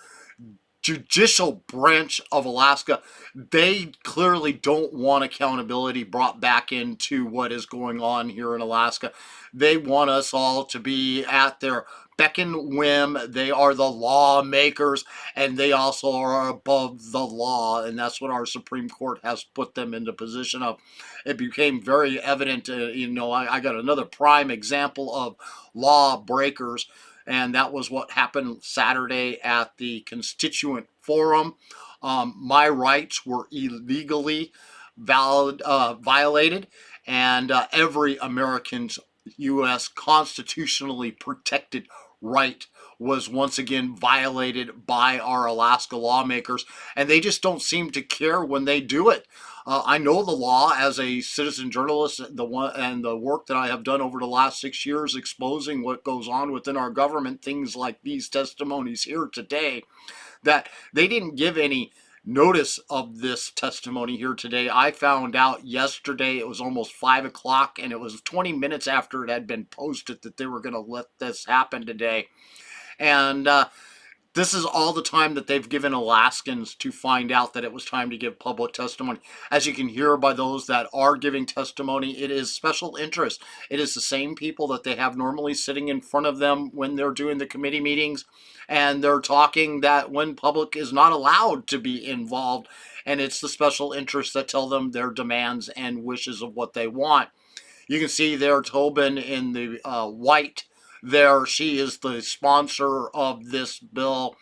judicial branch of Alaska, they clearly don't want accountability brought back into what is going on here in Alaska. They want us all to be at their beck and whim. They are the lawmakers, and they also are above the law, and that's what our Supreme Court has put them into position of. It became very evident, I got another prime example of law breakers, and that was what happened Saturday at the Constituent Forum. My rights were illegally violated, and every American's U.S. constitutionally protected right was once again violated by our Alaska lawmakers, and they just don't seem to care when they do it. I know the law as a citizen journalist, the work that I have done over the last 6 years exposing what goes on within our government, things like these testimonies here today, that they didn't give any notice of this testimony here today. I found out yesterday, it was almost 5 o'clock, and it was 20 minutes after it had been posted that they were going to let this happen today. And this is all the time that they've given Alaskans to find out that it was time to give public testimony. As you can hear by those that are giving testimony, it is special interest. It is the same people that they have normally sitting in front of them when they're doing the committee meetings, and they're talking that when public is not allowed to be involved, and it's the special interests that tell them their demands and wishes of what they want. You can see there Tobin in the white there. She is the sponsor of this bill.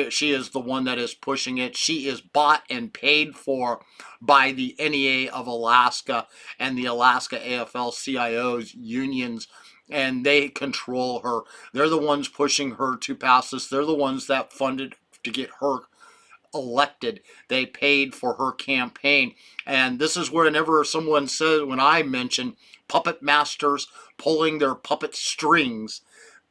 She is the one that is pushing it. She is bought and paid for by the NEA of Alaska and the Alaska AFL-CIO's unions, and they control her. They're the ones pushing her to pass this. They're the ones that funded to get her elected. They paid for her campaign. And this is whenever someone says, when I mention puppet masters pulling their puppet strings,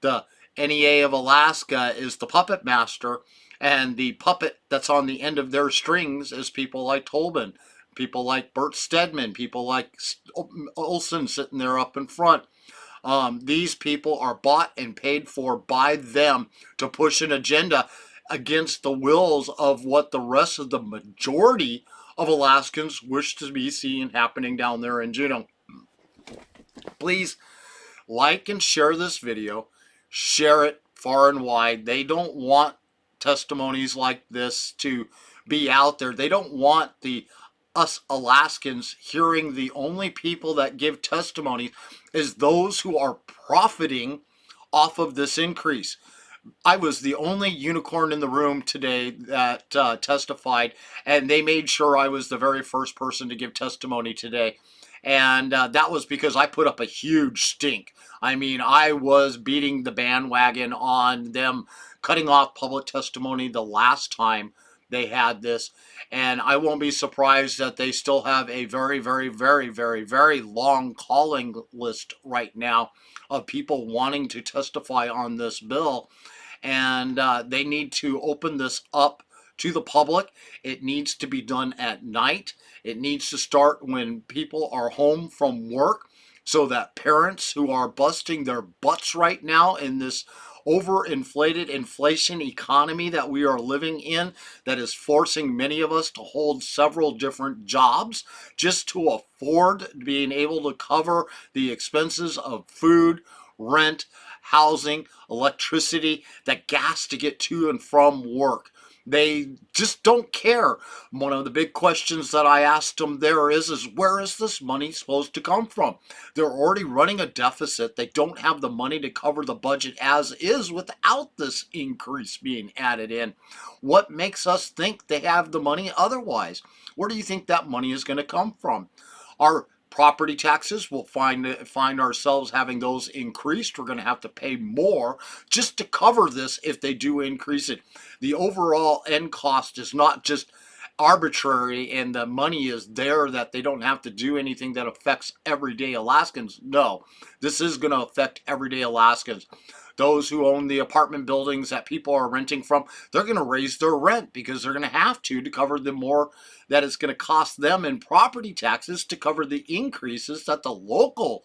the NEA of Alaska is the puppet master, and the puppet that's on the end of their strings is people like Tobin, people like Bert Stedman, people like Olson sitting there up in front. These people are bought and paid for by them to push an agenda against the wills of what the rest of the majority of Alaskans wish to be seen happening down there in Juneau. Please like and share this video. Share it far and wide. They don't want testimonies like this to be out there. They don't want us Alaskans hearing the only people that give testimony is those who are profiting off of this increase. I was the only unicorn in the room today that testified, and they made sure I was the very first person to give testimony today. And that was because I put up a huge stink. I mean, I was beating the bandwagon on them cutting off public testimony the last time they had this. And I won't be surprised that they still have a very, very, very, very, very long calling list right now of people wanting to testify on this bill. And they need to open this up to the public. It needs to be done at night. It needs to start when people are home from work, so that parents who are busting their butts right now in this overinflated inflation economy that we are living in, that is forcing many of us to hold several different jobs just to afford being able to cover the expenses of food, rent, housing, electricity, the gas to get to and from work. They just don't care. One of the big questions that I asked them there is where is this money supposed to come from? They're already running a deficit. They don't have the money to cover the budget as is without this increase being added in. What makes us think they have the money otherwise? Where do you think that money is going to come from? Our property taxes, we'll find ourselves having those increased. We're going to have to pay more just to cover this if they do increase it. The overall end cost is not just arbitrary and the money is there that they don't have to do anything that affects everyday Alaskans. No, this is going to affect everyday Alaskans. Those who own the apartment buildings that people are renting from, they're going to raise their rent because they're going to have to cover the more that it's going to cost them in property taxes to cover the increases that the local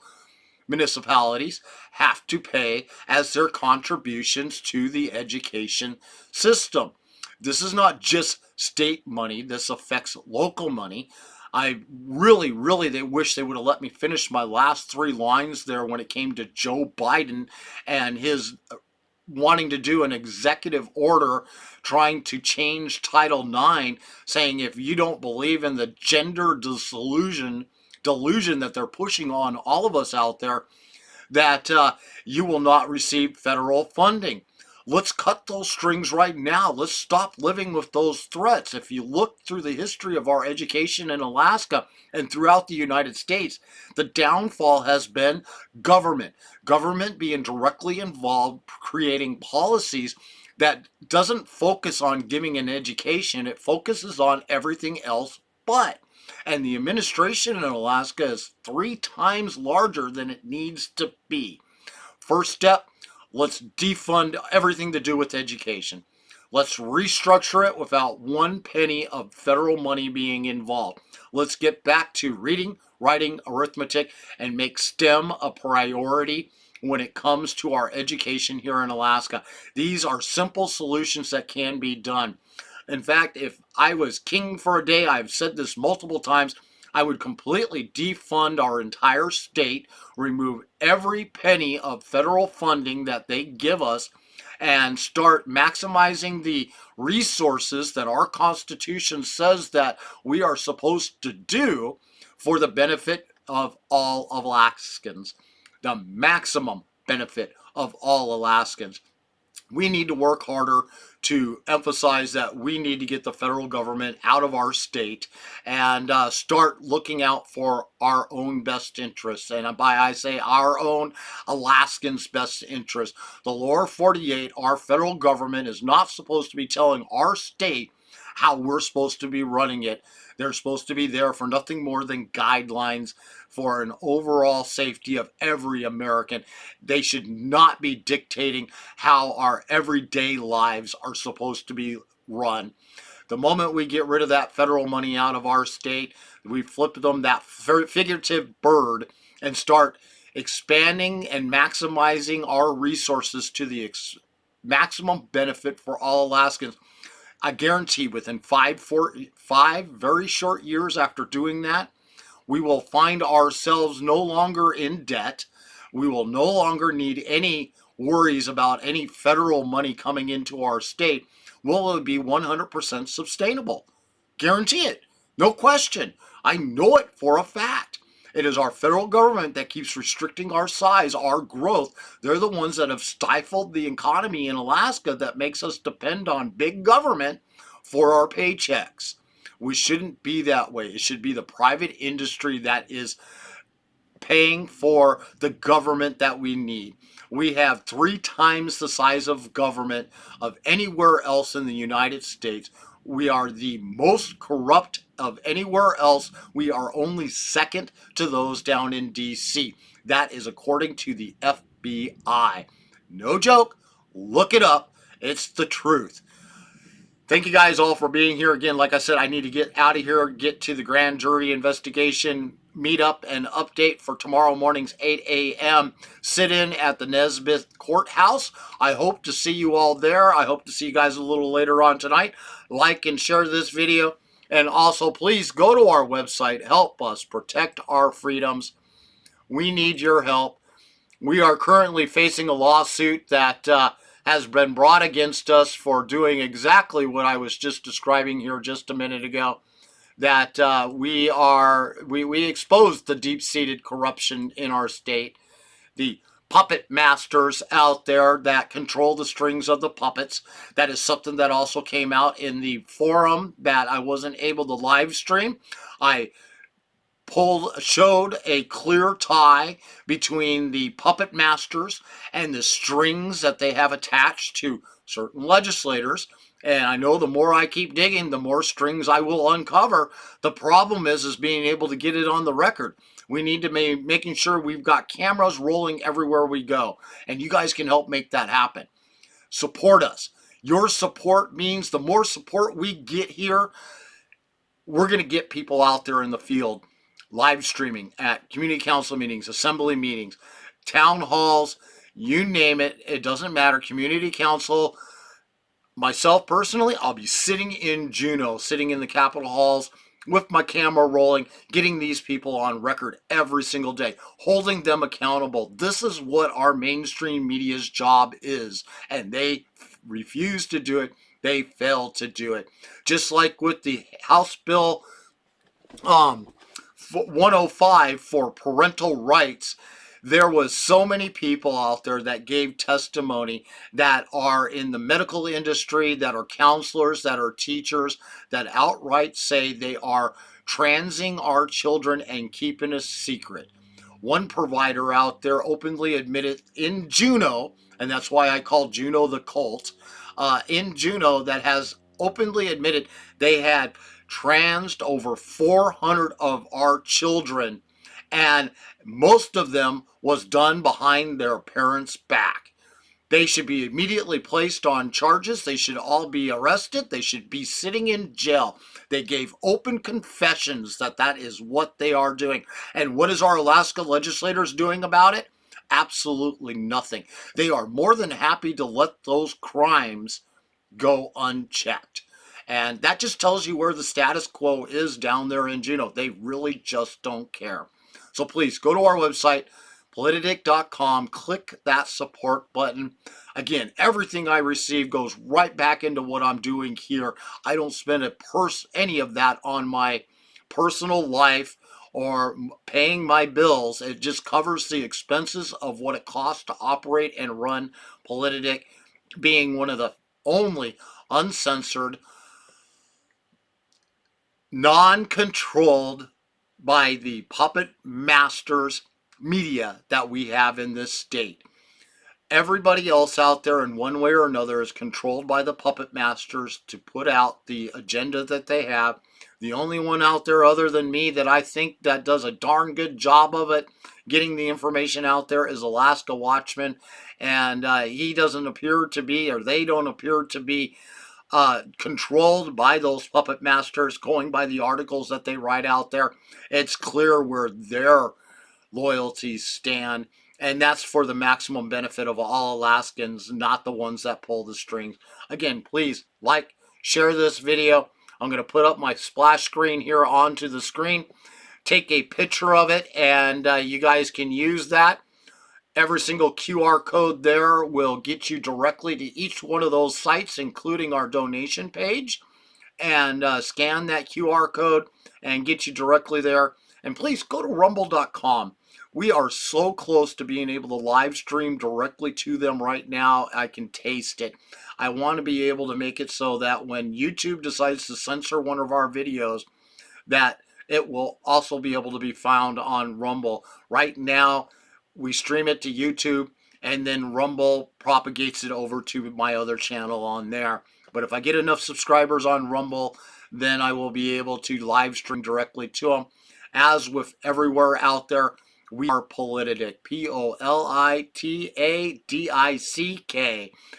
municipalities have to pay as their contributions to the education system. This is not just state money. This affects local money. I really, they wish they would have let me finish my last 3 lines there when it came to Joe Biden and his wanting to do an executive order trying to change Title IX, saying if you don't believe in the gender delusion that they're pushing on all of us out there, that you will not receive federal funding. Let's cut those strings right now. Let's stop living with those threats. If you look through the history of our education in Alaska and throughout the United States, the downfall has been government. Government being directly involved, creating policies that doesn't focus on giving an education. It focuses on everything else but. And the administration in Alaska is 3 times larger than it needs to be. First step, let's defund everything to do with education. Let's restructure it without 1 penny of federal money being involved. Let's get back to reading, writing, arithmetic, and make STEM a priority when it comes to our education here in Alaska. These are simple solutions that can be done. In fact, if I was king for a day, I've said this multiple times, I would completely defund our entire state, remove every penny of federal funding that they give us, and start maximizing the resources that our Constitution says that we are supposed to do for the benefit of all Alaskans. The maximum benefit of all Alaskans. We need to work harder to emphasize that we need to get the federal government out of our state and start looking out for our own best interests. And by I say our own Alaskans' best interests. The lower 48, our federal government is not supposed to be telling our state how we're supposed to be running it. They're supposed to be there for nothing more than guidelines for an overall safety of every American. They should not be dictating how our everyday lives are supposed to be run. The moment we get rid of that federal money out of our state, we flip them that figurative bird and start expanding and maximizing our resources to the maximum benefit for all Alaskans. I guarantee within five very short years after doing that, we will find ourselves no longer in debt. We will no longer need any worries about any federal money coming into our state. Will it be 100% sustainable? Guarantee it. No question. I know it for a fact. It is our federal government that keeps restricting our size, our growth. They're the ones that have stifled the economy in Alaska that makes us depend on big government for our paychecks. We shouldn't be that way. It should be the private industry that is paying for the government that we need. We have 3 times the size of government of anywhere else in the United States. We are the most corrupt of anywhere else. We are only second to those down in D.C. That is according to the FBI. No joke. Look it up. It's the truth. Thank you guys all for being here. Again, like I said, I need to get out of here, get to the grand jury investigation meetup and update for tomorrow morning's 8 a.m. sit-in at the Nesbitt Courthouse. I hope to see you all there. I hope to see you guys a little later on tonight. Like and share this video. And also, please go to our website. Help us protect our freedoms. We need your help. We are currently facing a lawsuit that has been brought against us for doing exactly what I was just describing here just a minute ago. That we exposed the deep-seated corruption in our state, the puppet masters out there that control the strings of the puppets. That is something that also came out in the forum that I wasn't able to live stream. I showed a clear tie between the puppet masters and the strings that they have attached to certain legislators. And I know the more I keep digging, the more strings I will uncover. The problem is being able to get it on the record. We need to be making sure we've got cameras rolling everywhere we go. And you guys can help make that happen. Support us. Your support means the more support we get here, we're going to get people out there in the field, live streaming at community council meetings, assembly meetings, town halls, you name it. It doesn't matter. Community council. Myself personally, I'll be sitting in Juneau, sitting in the Capitol halls with my camera rolling, getting these people on record every single day, holding them accountable. This is what our mainstream media's job is, and they refuse to do it. They fail to do it. Just like with the House Bill 105 for parental rights, there was so many people out there that gave testimony that are in the medical industry, that are counselors, that are teachers, that outright say they are transing our children and keeping a secret. One provider out there openly admitted in Juneau, and that's why I call Juneau the cult, in Juneau, that has openly admitted they had transed over 400 of our children, and most of them was done behind their parents' back. They should be immediately placed on charges. They should all be arrested. They should be sitting in jail. They gave open confessions that that is what they are doing. And what is our Alaska legislators doing about it? Absolutely nothing. They are more than happy to let those crimes go unchecked. And that just tells you where the status quo is down there in Juneau. They really just don't care. So please go to our website, Politadick.com, click that support button. Again, everything I receive goes right back into what I'm doing here. I don't spend any of that on my personal life or paying my bills. It just covers the expenses of what it costs to operate and run Politadick, being one of the only uncensored, non-controlled by the puppet masters media that we have in this state. Everybody else out there in one way or another is controlled by the puppet masters to put out the agenda that they have. The only one out there other than me that I think that does a darn good job of it, getting the information out there, is Alaska Watchman. And he doesn't appear to be, or they don't appear to be, controlled by those puppet masters. Going by the articles that they write out there, it's clear where their loyalties stand, and that's for the maximum benefit of all Alaskans, not the ones that pull the strings. Again, please like, share this video. I'm going to put up my splash screen here onto the screen. Take a picture of it, and you guys can use that. Every single QR code there will get you directly to each one of those sites, including our donation page. And scan that QR code and get you directly there. And please go to rumble.com. We are so close to being able to live stream directly to them right now. I can taste it. I want to be able to make it so that when YouTube decides to censor one of our videos, that it will also be able to be found on Rumble. Right now, we stream it to YouTube, and then Rumble propagates it over to my other channel on there. But if I get enough subscribers on Rumble, then I will be able to live stream directly to them. As with everywhere out there, we are Politadick, Politadick.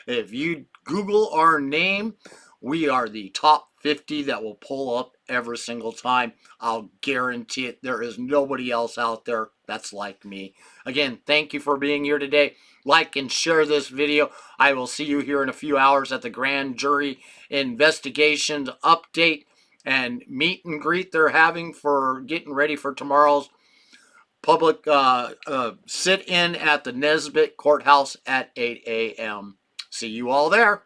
If you Google our name, we are the top 50 that will pull up every single time. I'll guarantee it. There is nobody else out there that's like me. Again, thank you for being here today. Like and share this video. I will see you here in a few hours at the grand jury investigations update and meet and greet they're having for getting ready for tomorrow's public sit-in at the Nesbitt Courthouse at 8 a.m. See you all there.